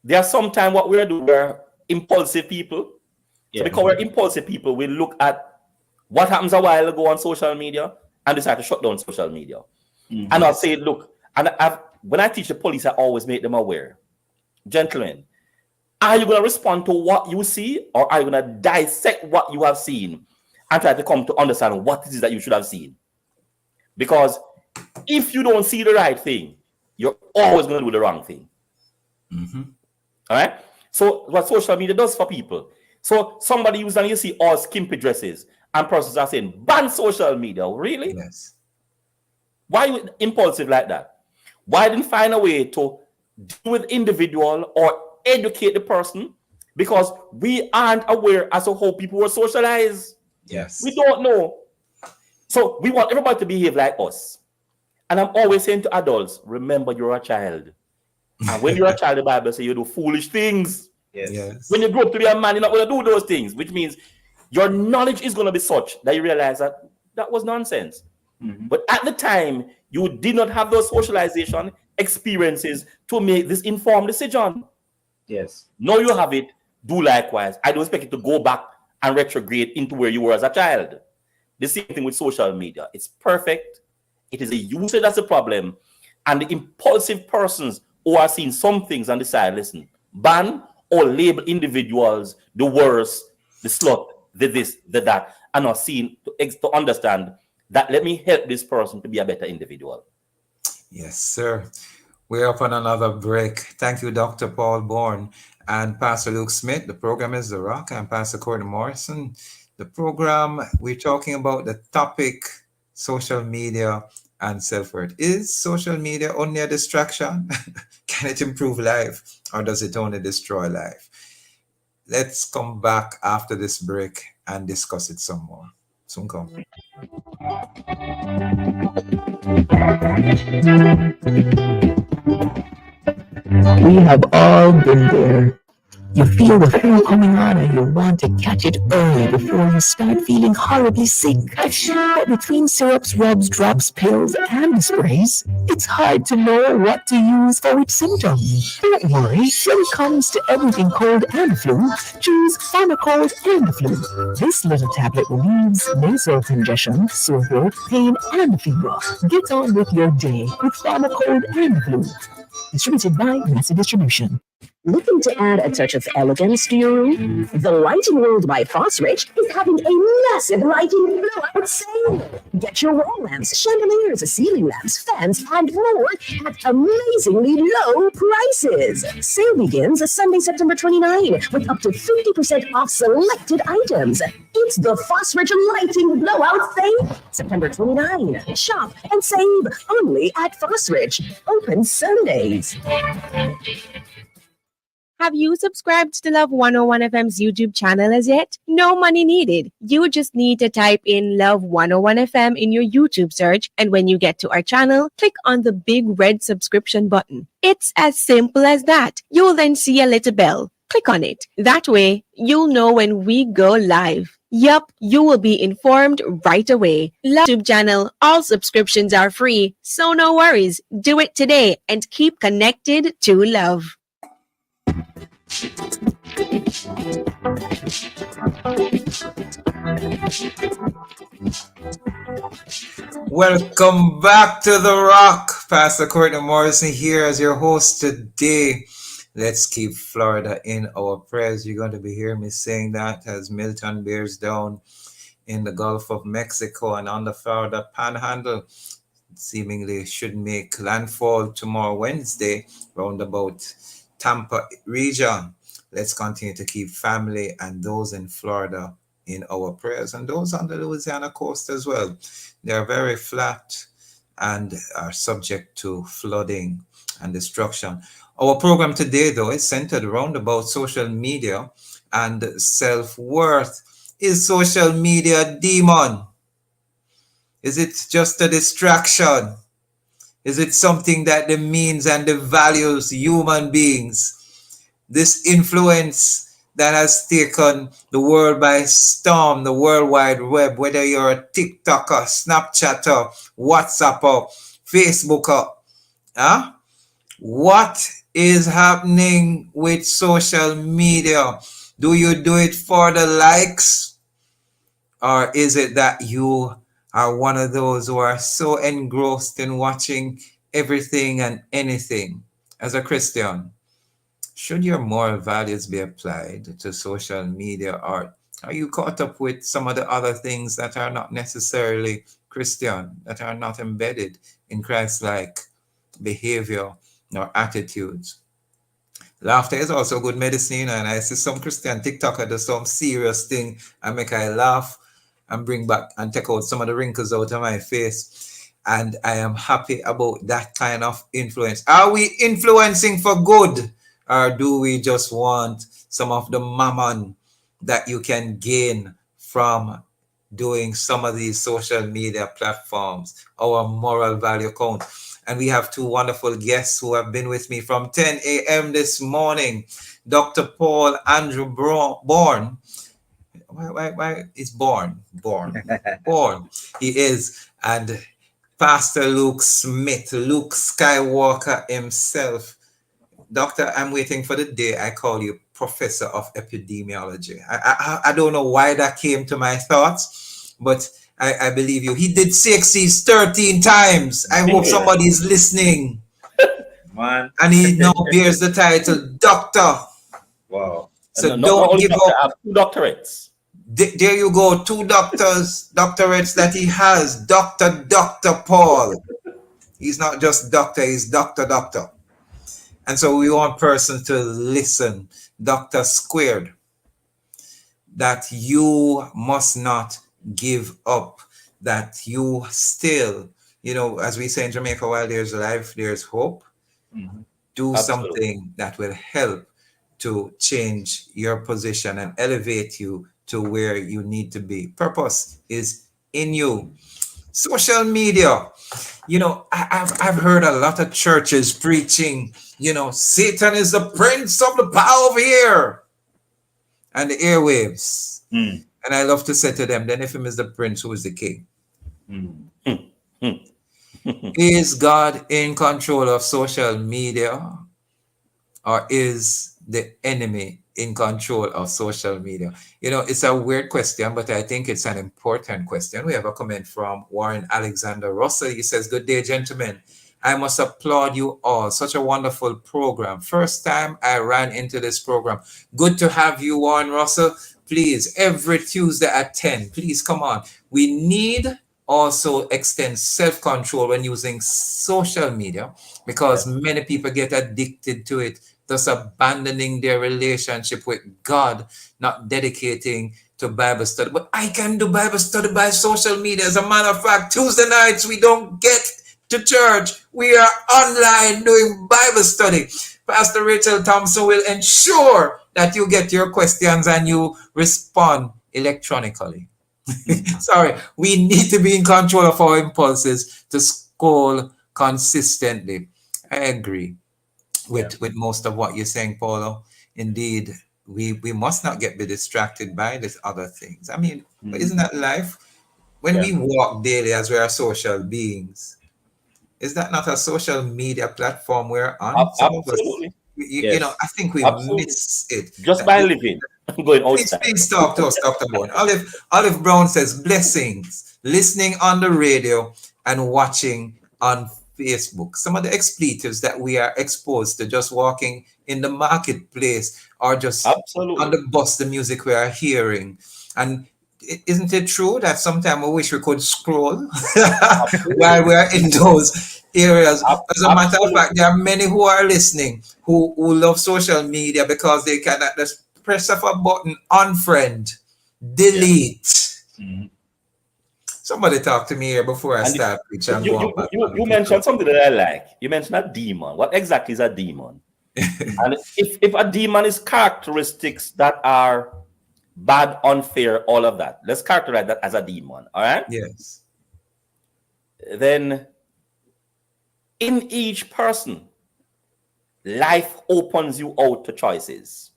there are sometimes what we're doing, we're impulsive people. So because we're impulsive people, we look at what happens a while ago on social media and decide to shut down social media. And I'll say, look, and when I teach the police, I always make them aware. Gentlemen, are you going to respond to what you see, or are you going to dissect what you have seen and try to come to understand what it is that you should have seen? Because if you don't see the right thing, you're always going to do the wrong thing. All right? So what social media does for people. So somebody usually you see all skimpy dresses and persons are saying, ban social media. Really? Yes. Why are you impulsive like that? Why didn't find a way to deal with individual or educate the person? Because we aren't aware as to how people were socialized. Yes. We don't know. So we want everybody to behave like us. And I'm always saying to adults, remember you're a child. And when you're a child, the Bible says you do foolish things. Yes. When you grow up to be a man, you're not going to do those things, which means your knowledge is going to be such that you realize that was nonsense. But at the time, you did not have those socialization experiences to make this informed decision. Yes. Now you have it, do likewise. I don't expect you to go back and retrograde into where you were as a child. The same thing with social media. It's perfect. It is a user that's a problem. And the impulsive persons who are seeing some things and decide, listen, ban or label individuals, the worst, the slut, the this, the that, and not seen to understand that let me help this person to be a better individual. Yes, sir. We're up on another break. Thank you, Dr. Paul Bourne and Pastor Luke Smith. The program is The Rock. I'm Pastor Courtney Morrison. The program, we're talking about the topic, social media and self-worth. Is social media only a distraction? Can it improve life or does it only destroy life? Let's come back after this break and discuss it some more. Soon come. We have all been there. You feel the flu coming on and you want to catch it early before you start feeling horribly sick. But between syrups, rubs, drops, pills, and sprays, it's hard to know what to use for which symptom. Don't worry, when it comes to everything cold and flu, choose Pharmacold and Flu. This little tablet relieves nasal congestion, sore throat, pain, and fever. Get on with your day with Pharmacold and Flu. Distributed by Massive Distribution. Looking to add a touch of elegance to your room? The Lighting World by Fosrich is having a massive lighting blowout sale. Get your wall lamps, chandeliers, ceiling lamps, fans, and more at amazingly low prices. Sale begins Sunday, September 29, with up to 50% off selected items. It's the Fosrich Lighting Blowout Sale, September 29. Shop and save only at Fosrich. Open Sundays. Have you subscribed to Love 101 FM's YouTube channel as yet? No money needed. You just need to type in Love 101 FM in your YouTube search, and when you get to our channel, click on the big red subscription button. It's as simple as that. You'll then see a little bell. Click on it. That way, you'll know when we go live. Yup, you will be informed right away. Love YouTube channel, all subscriptions are free, so no worries. Do it today and keep connected to love. Welcome back to The Rock. Pastor Courtney Morrison here as your host today. Let's keep Florida in our prayers. You're going to be hearing me saying that as Milton bears down in the Gulf of Mexico and on the Florida Panhandle. Seemingly should make landfall tomorrow, Wednesday, round about Tampa region. Let's continue to keep family and those in Florida in our prayers, and those on the Louisiana coast as well. They are very flat and are subject to flooding and destruction. Our program today, though, is centered around about social media and self-worth. Is social media a demon? Is it just a distraction? Is it something that demeans and devalues human beings? This influence that has taken the world by storm, the World Wide Web, whether you're a TikToker, Snapchatter, WhatsApper, Facebooker. What is happening with social media? Do you do it for the likes? Or is it that you are one of those who are so engrossed in watching everything and anything? As a Christian, should your moral values be applied to social media, or are you caught up with some of the other things that are not necessarily Christian, that are not embedded in Christ-like behavior nor attitudes? Laughter is also good medicine, and I see some Christian TikToker do some serious thing and make I laugh and bring back and take out some of the wrinkles out of my face. And I am happy about that kind of influence. Are we influencing for good? Or do we just want some of the mammon that you can gain from doing some of these social media platforms? Our moral value count. And we have two wonderful guests who have been with me from 10 a.m. this morning. Dr. Paul Andrew Bourne. Why is Bourne? He is. And Pastor Luke Smith, Luke Skywalker himself. Doctor, I'm waiting for the day I call you Professor of Epidemiology. I don't know why that came to my thoughts, but I believe you. He did CXCs 13 times. I hope somebody is listening. Man. And he now bears the title Doctor. Wow. So don't give up. I have 2 doctorates. There you go. 2 doctorates that he has. Dr. Paul. He's not just doctor, he's doctor. And so we want persons to listen. Dr. Squared. That you must not give up. That you still, as we say in Jamaica, while there's life, there's hope. Mm-hmm. Do something that will help to change your position and elevate you to where you need to be. Purpose is in you. Social media. I've heard a lot of churches preaching, Satan is the prince of the power of air and the airwaves. Mm. And I love to say to them, then if him is the prince, who is the king? Is God in control of social media, or is the enemy in control of social media? It's a weird question, but I think it's an important question. We have a comment from Warren Alexander Russell. He says, good day, gentlemen. I must applaud you all. Such a wonderful program. First time I ran into this program. Good to have you on, Russell. Please, every Tuesday at 10, please come on. We need also extend self-control when using social media, because many people get addicted to it, thus abandoning their relationship with God, not dedicating to Bible study. But I can do Bible study by social media. As a matter of fact, Tuesday nights we don't get to church. We are online doing Bible study. Pastor Rachel Thompson will ensure that you get your questions and you respond electronically. Sorry, we need to be in control of our impulses to scroll consistently. I agree with most of what you're saying, Paulo. Indeed, we must not be distracted by these other things. I mean, isn't that life? When we walk daily as we are social beings, is that not a social media platform we're on? Some of us, Absolutely. you know, I think we miss it. Just by living, going outside. Please talk to us, Dr. Bourne. Olive Brown says, blessings, listening on the radio and watching on Facebook. Some of the expletives that we are exposed to just walking in the marketplace or just on the bus, the music we are hearing. And isn't it true that sometimes we wish we could scroll while we're in those areas? As a matter of fact, there are many who are listening who love social media because they can just press of a button, unfriend, delete. Somebody talk to me here before I start preaching. You mentioned something that I like. You mentioned a demon. What exactly is a demon? And if a demon is characteristics that are bad, unfair, all of that, let's characterize that as a demon. All right? Yes. Then in each person, life opens you out to choices.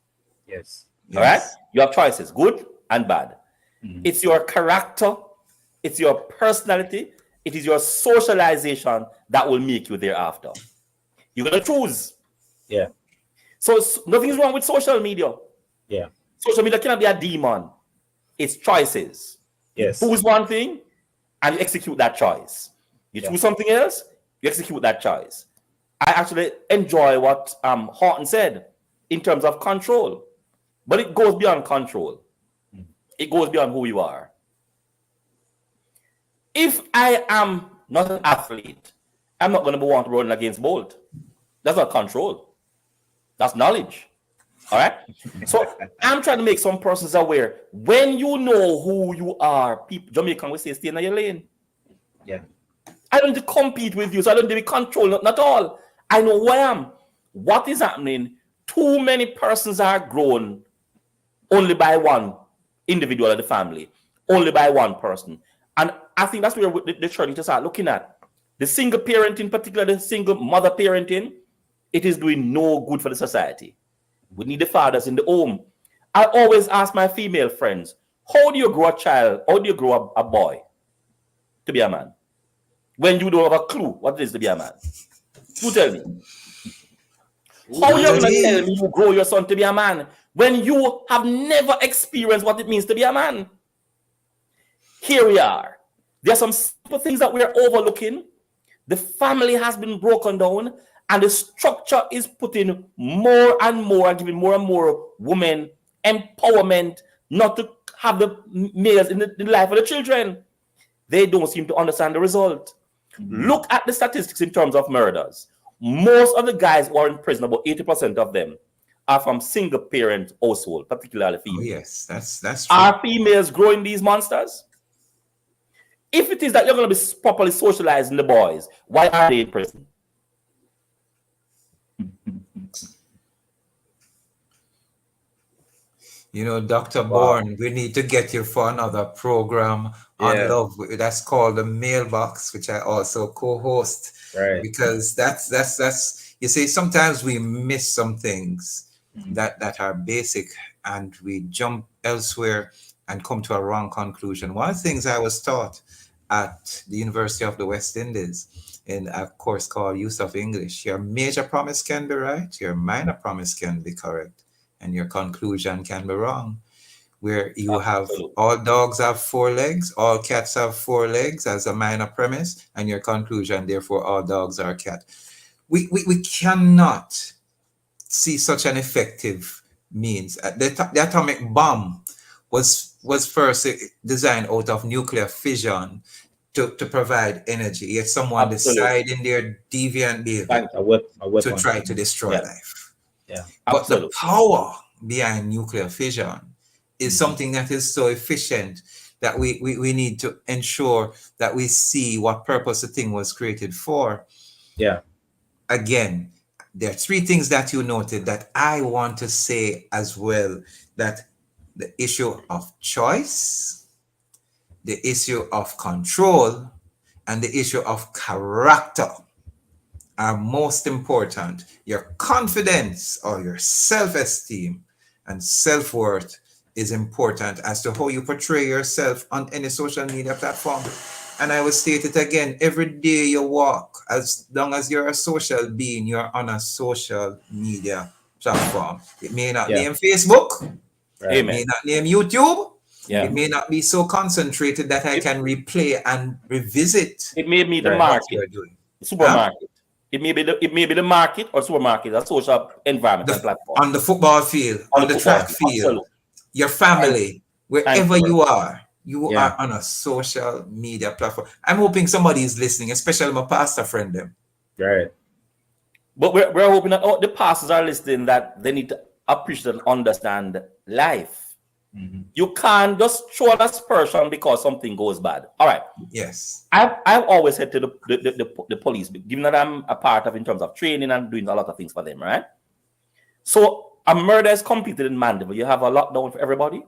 Yes. All right? You have choices, good and bad. It's your character, it's your personality, it is your socialization that will make you thereafter. You're going to choose. Yeah. So nothing's wrong with social media. Yeah. Social media cannot be a demon. It's choices. Yes. You choose one thing and you execute that choice. You choose something else, you execute that choice. I actually enjoy what Horton said in terms of control. But it goes beyond control. It goes beyond who you are. If I am not an athlete, I'm not going to be one running against Bolt. That's not control. That's knowledge. All right? So I'm trying to make some persons aware. When you know who you are, people, Jamaican will say, stay in your lane. Yeah. I don't need to compete with you, so I don't need to be controlled, not at all. I know who I am. What is happening? Too many persons are grown only by one individual in the family, only by one person. And I think that's where the church needs to start looking at. The single parent, in particular, the single mother parenting, it is doing no good for the society. We need the fathers in the home. I always ask my female friends, how do you grow a child? How do you grow a boy to be a man? When you don't have a clue what it is to be a man. You tell me. How are you going to tell me you grow your son to be a man when you have never experienced what it means to be a man? Here we are. There are some simple things that we are overlooking. The family has been broken down, and the structure is putting more and more, giving more and more women empowerment not to have the males in the life of the children. They don't seem to understand the result. Look at the statistics in terms of murders. Most of the guys who are in prison, about 80% of them, are from single parent household, particularly females. Oh, yes, that's true. Are females growing these monsters? If it is that you're going to be properly socializing the boys, why are they in prison? You know, Dr. Bourne, we need to get you for another program on love. That's called the Mailbox, which I also co-host. Right. Because that's you see, sometimes we miss some things that are basic and we jump elsewhere and come to a wrong conclusion. One of the things I was taught at the University of the West Indies in a course called Use of English, your major promise can be right, your minor promise can be correct, and your conclusion can be wrong. where you have Absolutely. all dogs have 4 legs, all cats have 4 legs as a minor premise, and your conclusion, therefore, all dogs are cat. We cannot see such an effective means. The atomic bomb was first designed out of nuclear fission to provide energy, yet someone decide in their deviant behavior a weapon to try to destroy Yeah. life. Yeah. But the power behind nuclear fission is something that is so efficient that we need to ensure that we see what purpose the thing was created for. Yeah. Again, there are 3 things that you noted that I want to say as well, that the issue of choice, the issue of control, and the issue of character are most important. Your confidence or your self-esteem and self-worth is important as to how you portray yourself on any social media platform. And I will state it again, every day you walk, as long as you're a social being, you're on a social media platform. It may not name Facebook, it may not name YouTube, it may not be so concentrated that I can replay and revisit. It may be the what market, you're doing. supermarket. It may be the market or supermarket, a social environment and platform. On the football field, on the track field, absolutely. Your family, wherever you are on a social media platform. I'm hoping somebody is listening, especially my pastor friend them. Right. But we're hoping that the pastors are listening, that they need to appreciate and understand life. You can't just throw an aspersion because something goes bad. All right. Yes. I've always said to the police, given that I'm a part of in terms of training and doing a lot of things for them, right? So a murder is completed in Mandeville. You have a lockdown for everybody.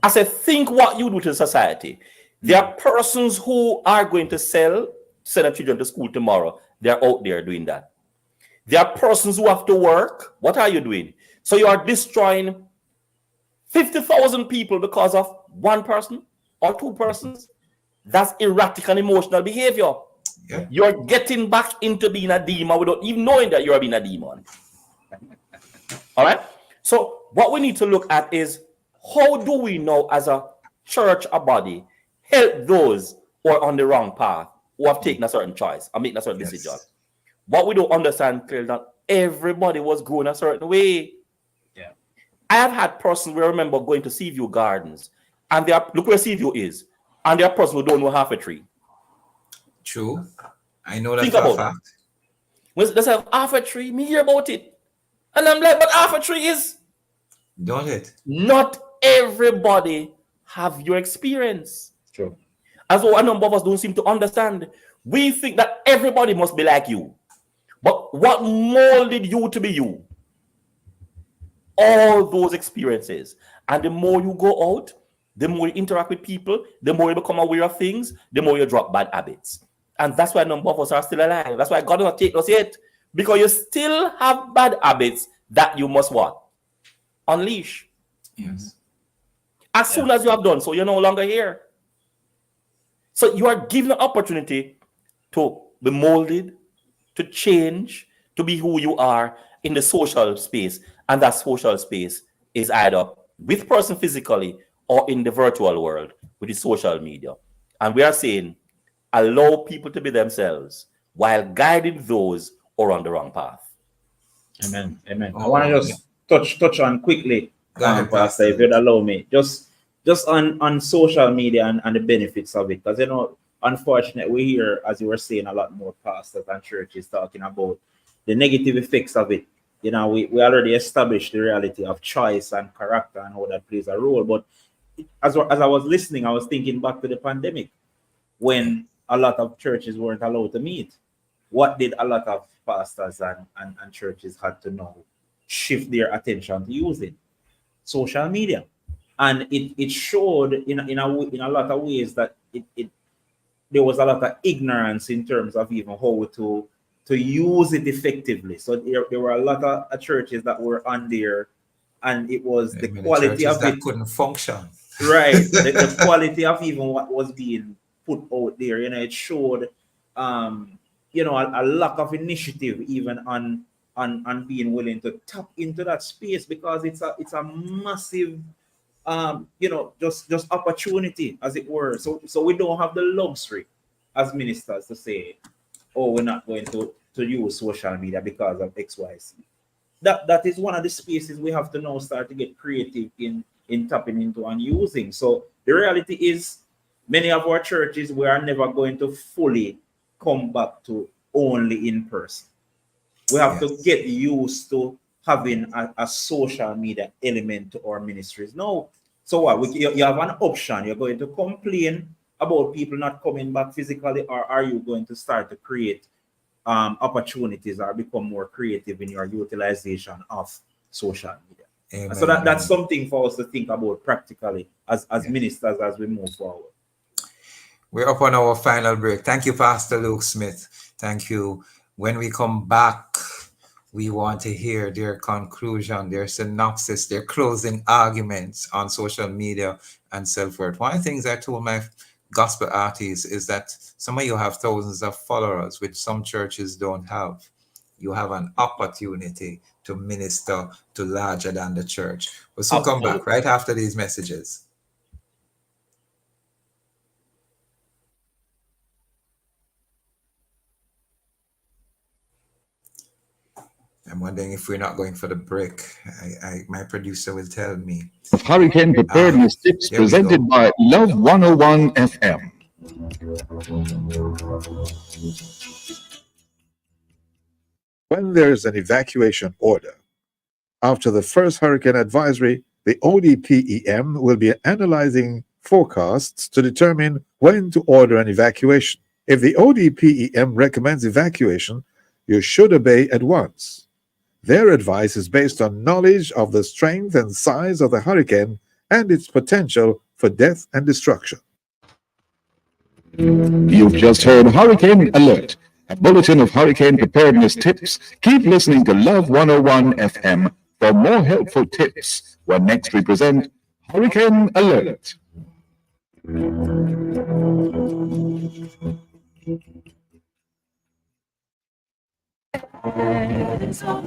I said, think what you do to society. There are persons who are going to send their children to school tomorrow. They're out there doing that. There are persons who have to work. What are you doing? So you are destroying 50,000 people because of one person or 2 persons. That's erratic and emotional behavior. Yeah. You're getting back into being a demon without even knowing that you're being a demon. All right. So what we need to look at is, how do we know as a church, a body, help those who are on the wrong path, who have taken a certain choice and making a certain decision? What we don't understand clearly, that everybody was going a certain way. Yeah. I have had persons, we remember going to Seaview Gardens, and they are, look where Seaview is, and there are persons who don't know half a tree. True. I know that Think for a about fact. When they say half a tree, me hear about it. And I'm like, but half a tree is... Don't it? Not everybody have your experience. True. As well, a number of us don't seem to understand. We think that everybody must be like you. But what molded you to be you? All those experiences. And the more you go out, the more you interact with people, the more you become aware of things, the more you drop bad habits. And that's why a number of us are still alive. That's why God does not take us yet. Because you still have bad habits that you must what? Unleash. Yes. As soon as you have done so, you're no longer here. So you are given an opportunity to be molded, to change, to be who you are in the social space. And that social space is either with person physically or in the virtual world with the social media. And we are saying, allow people to be themselves while guiding those who are on the wrong path. Amen. Amen. I want to just touch on quickly, Go ahead, Pastor, if you'd allow me. Just on social media and the benefits of it. Because, you know, unfortunately, we hear, as you were saying, a lot more pastors and churches talking about the negative effects of it. You know, we already established the reality of choice and character and how that plays a role. But as I was listening, I was thinking back to the pandemic when a lot of churches weren't allowed to meet. What did a lot of pastors and churches had to now shift their attention to using? Social media. And it showed in a lot of ways that there was a lot of ignorance in terms of even how to use it effectively. So there were a lot of churches that were on there, and it was the quality of that it couldn't function. Right. The quality of even what was being put out there, you know, it showed a lack of initiative even on and being willing to tap into that space, because it's a massive just opportunity, as it were. So we don't have the luxury as ministers to say, oh, we're not going to use social media because of XYZ. That is one of the spaces we have to now start to get creative in tapping into and using. So the reality is, many of our churches, we are never going to fully come back to only in person. We have to get used to having a social media element to our ministries. No, so what? You have an option. You're going to complain about people not coming back physically, or are you going to start to create opportunities or become more creative in your utilization of social media? Amen. So that's something for us to think about practically as ministers as we move forward. We're up on our final break. Thank you, Pastor Luke Smith. Thank you. When we come back, we want to hear their conclusion, their synopsis, their closing arguments on social media and self-worth. One of the things I told my gospel artists is that some of you have thousands of followers, which some churches don't have. You have an opportunity to minister to larger than the church. We'll soon come back right after these messages. I'm wondering if we're not going for the break. My producer will tell me. Hurricane preparedness tips presented by Love 101 FM. When there is an evacuation order, after the first hurricane advisory, the ODPEM will be analyzing forecasts to determine when to order an evacuation. If the ODPEM recommends evacuation, you should obey at once. Their advice is based on knowledge of the strength and size of the hurricane and its potential for death and destruction. You've just heard Hurricane Alert, a bulletin of hurricane preparedness tips. Keep listening to Love 101 FM for more helpful tips when next we present Hurricane Alert.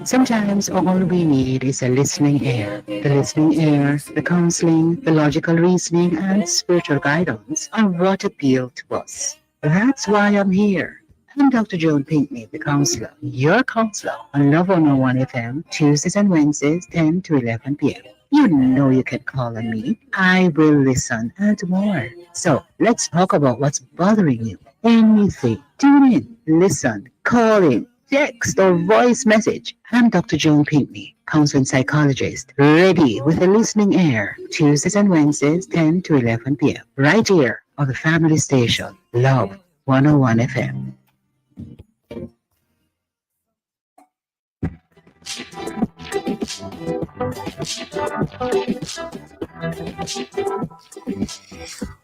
Sometimes all we need is a listening ear. The listening ear, the counseling, the logical reasoning, and spiritual guidance are what appeal to us. That's why I'm here. I'm Dr. Joan Pinkney, the counselor, your counselor on Love 101 FM, Tuesdays and Wednesdays, 10 to 11 p.m. You know you can call on me. I will listen and more. So let's talk about what's bothering you. Anything. Tune in, listen, call in, text or voice message. I'm Dr. Joan Pinkney, counseling psychologist, ready with a listening ear. Tuesdays and Wednesdays, 10 to 11 p.m. Right here on the family station, Love 101 FM.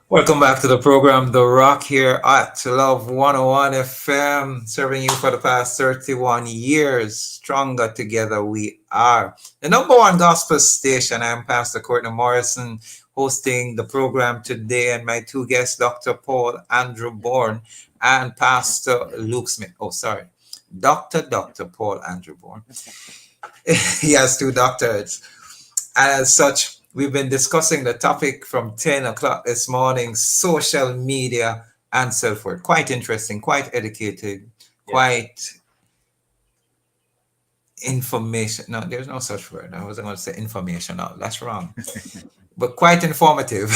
Welcome back to the program, The Rock, here at Love 101 FM, serving you for the past 31 years. Stronger together we are. The number one gospel station. I'm Pastor Courtney Morrison, hosting the program today, and my two guests, Dr. Paul Andrew Bourne and Pastor Luke Smith. Oh, sorry, Dr. Paul Andrew Bourne. He has two doctorates. And as such, we've been discussing the topic from 10 o'clock this morning, social media and self-worth. Quite interesting, quite educated, quite information. No, there's no such word. I wasn't going to say informational. That's wrong. But quite informative.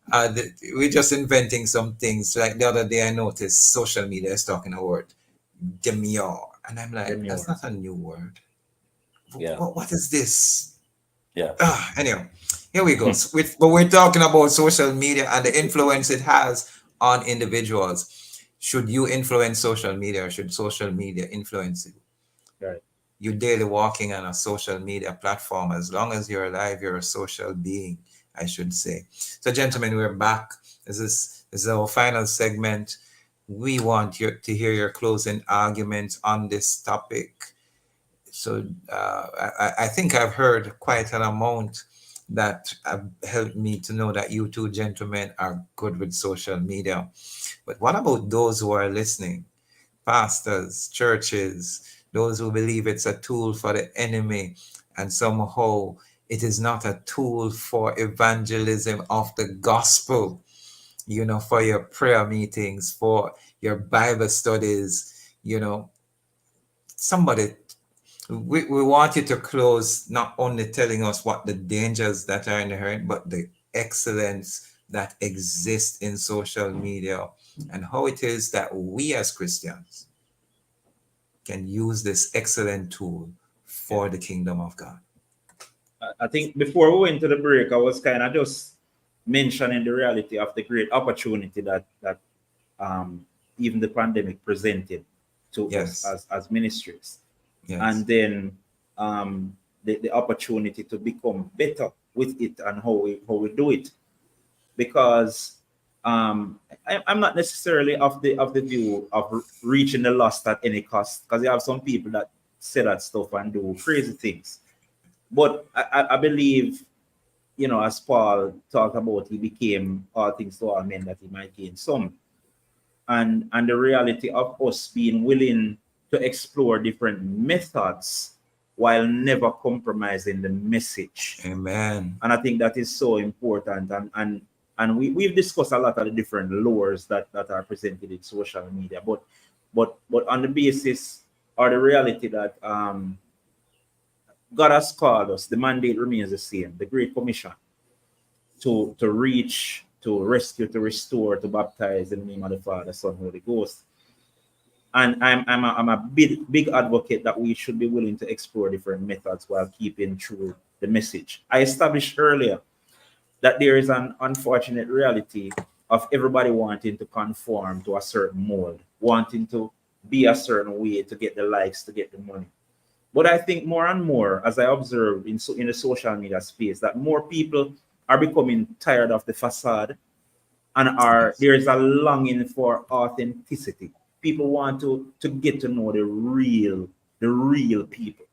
We're just inventing some things. Like the other day I noticed social media is talking a word, demure. And I'm like, that's not a new word. Yeah. What is this? Yeah. Anyway, here we go. But we're talking about social media and the influence it has on individuals. Should you influence social media, or should social media influence you? Right. You're daily walking on a social media platform. As long as you're alive, you're a social being, I should say. So, gentlemen, we're back. This is our final segment. We want you to hear your closing arguments on this topic. So I think I've heard quite an amount that have helped me to know that you two gentlemen are good with social media. But what about those who are listening? Pastors, churches, those who believe it's a tool for the enemy, and somehow it is not a tool for evangelism of the gospel, for your prayer meetings, for your Bible studies. Somebody, we want you to close not only telling us what the dangers that are inherent, but the excellence that exists in social media, and how it is that we as Christians can use this excellent tool for the kingdom of God. I think before we went to the break, I was kind of just mentioning the reality of the great opportunity that even the pandemic presented to Yes. us as ministries. Yes. And then the opportunity to become better with it and how we do it. Because I'm not necessarily of the view of reaching the lost at any cost, because you have some people that say that stuff and do crazy things. But I believe, as Paul talked about, he became all things to all men that he might gain some. And the reality of us being willing to explore different methods while never compromising the message. Amen. And I think that is so important. And we've discussed a lot of the different lures that are presented in social media. But on the basis or the reality that God has called us, the mandate remains the same, the Great Commission, to reach, to rescue, to restore, to baptize in the name of the Father, Son, Holy Ghost. And I'm a big advocate that we should be willing to explore different methods while keeping true the message. I established earlier that there is an unfortunate reality of everybody wanting to conform to a certain mold, wanting to be a certain way to get the likes, to get the money. But I think more and more, as I observe in the social media space, that more people are becoming tired of the facade, and there is a longing for authenticity. People want to get to know the real people,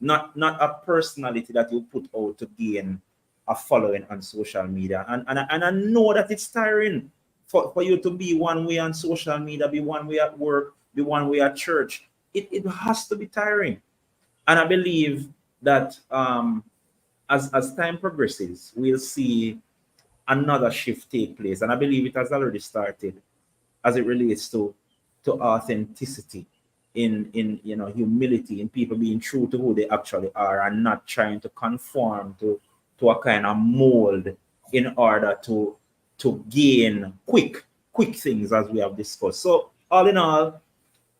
not a personality that you put out to gain a following on social media. And I know that it's tiring for you to be one way on social media, be one way at work, be one way at church. It has to be tiring. And I believe that as time progresses, we'll see another shift take place. And I believe it has already started as it relates to authenticity, in humility, in people being true to who they actually are and not trying to conform to a kind of mold in order to gain quick things, as we have discussed. So all in all,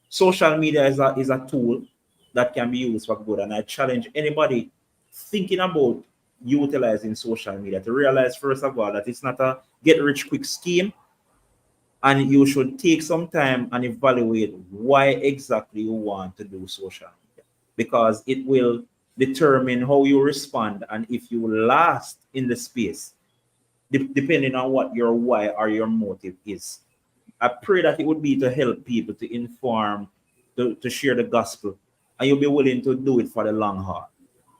social media is a tool that can be used for good, and I challenge anybody thinking about utilizing social media to realize, first of all, that it's not a get rich quick scheme, and you should take some time and evaluate why exactly you want to do social media, because it will determine how you respond and if you last in the space, depending on what your why or your motive is. I pray that it would be to help people, to inform, to share the gospel, and you'll be willing to do it for the long haul.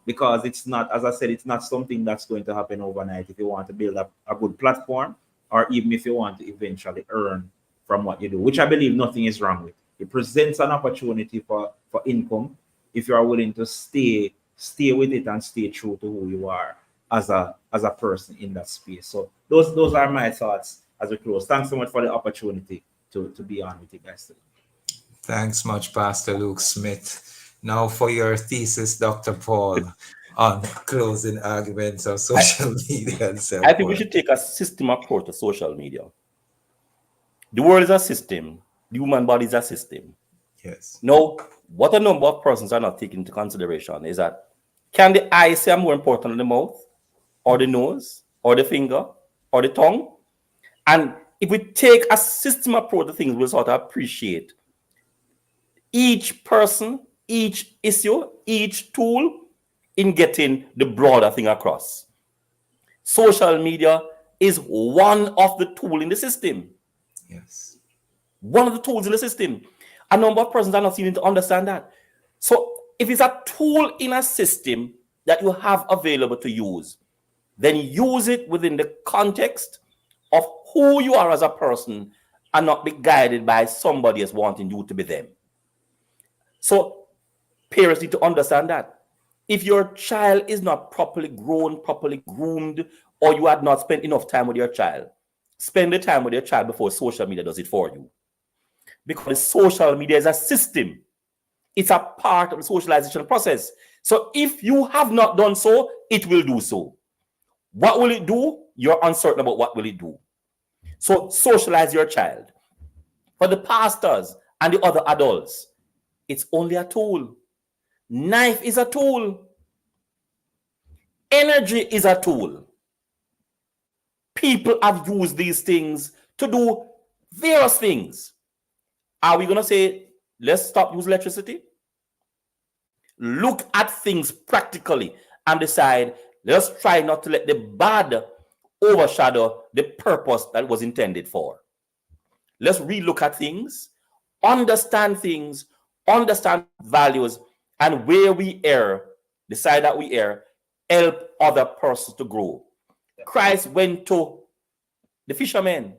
Because it's not, as I said, it's not something that's going to happen overnight if you want to build up a good platform, or even if you want to eventually earn from what you do, which I believe nothing is wrong with. It presents an opportunity for income if you are willing to stay with it and stay true to who you are as a person in that space. So those are my thoughts as we close. Thanks so much for the opportunity to be on with you guys today. Thanks much, Pastor Luke Smith. Now for your thesis, Dr. Paul, on closing arguments of social media and so I think we should take a system approach to social media. The world is a system. The human body is a system. Yes. Now, what a number of persons are not taking into consideration is that, can the eye say more important than the mouth, or the nose, or the finger, or the tongue? And if we take a system approach to things, we'll sort of appreciate each person, each issue, each tool in getting the broader thing across. Social media is one of the tools in the system. Yes. One of the tools in the system. A number of persons are not seeming to understand that. So if it's a tool in a system that you have available to use, then use it within the context of who you are as a person and not be guided by somebody else wanting you to be them. So Parents need to understand that. If your child is not properly grown, properly groomed, or you had not spent enough time with your child, spend the time with your child before social media does it for you. Because social media is a system. It's a part of the socialization process. So if you have not done so, it will do so. What will it do? You're uncertain about what will it do. So socialize your child. For the pastors and the other adults, it's only a tool. Knife is a tool. Energy is a tool. People have used these things to do various things. Are we going to say, let's stop using electricity? Look at things practically and decide, let's try not to let the bad overshadow the purpose that was intended for. Let's relook at things, understand values, and where we err, decide that we err, help other persons to grow. Christ went to the fishermen.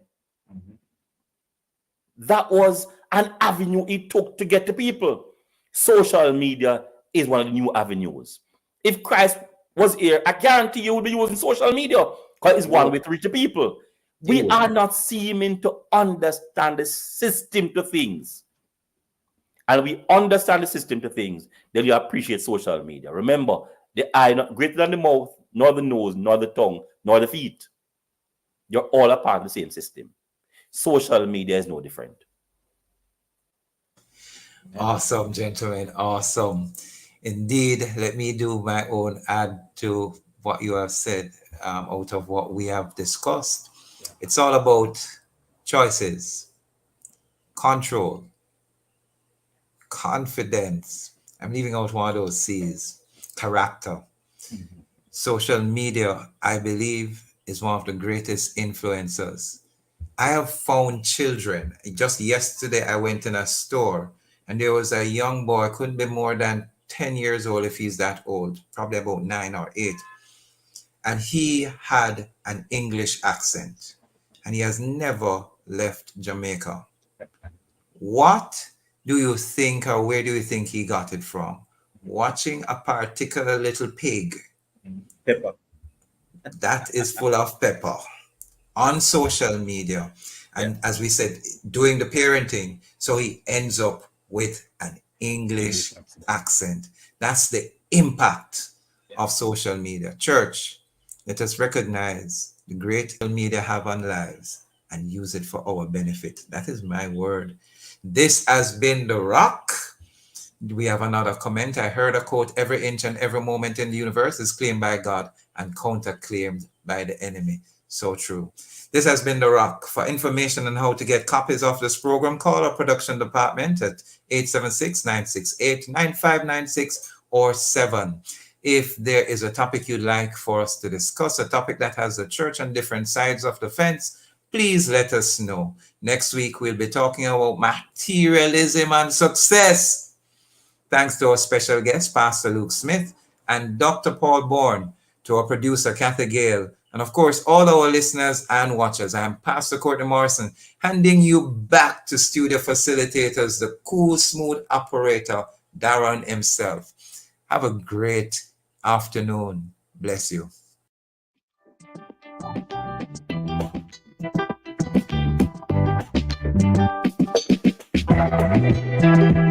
That was an avenue he took to get to people. Social media is one of the new avenues. If Christ was here, I guarantee you would be using social media because it's one way to reach the people. We are not seeming to understand the system to things. And we understand the system to things, then you appreciate social media. Remember, the eye not greater than the mouth, nor the nose, nor the tongue, nor the feet. You're all a part of the same system. Social media is no different. Awesome, gentlemen. Awesome. Indeed, let me do my own add to what you have said out of what we have discussed. It's all about choices, control, confidence. I'm leaving out one of those C's, character. Social media, I believe, is one of the greatest influencers. I have found children. Just yesterday, I went in a store and there was a young boy, couldn't be more than 10 years old if he's that old, probably about 9 or 8. And he had an English accent and he has never left Jamaica. What do you think, or where do you think he got it from? Watching a particular little pig. Pepper. That is full of pepper on social media. And as we said, doing the parenting, so he ends up with an English accent. That's the impact of social media. Church, let us recognize the great media have on lives and use it for our benefit. That is my word. This has been The Rock. We have another comment. I heard a quote, every inch and every moment in the universe is claimed by God and counter-claimed by the enemy. So true. This has been The Rock. For information on how to get copies of this program, call our production department at 876-968-9596 or 7. If there is a topic you'd like for us to discuss, a topic that has the church on different sides of the fence, please let us know. Next week, we'll be talking about materialism and success. Thanks to our special guest, Pastor Luke Smith, and Dr. Paul Bourne, to our producer, Kathy Gale, and of course, all our listeners and watchers. I'm Pastor Courtney Morrison, handing you back to studio facilitators, the cool, smooth operator, Darren himself. Have a great afternoon. Bless you. Thank you.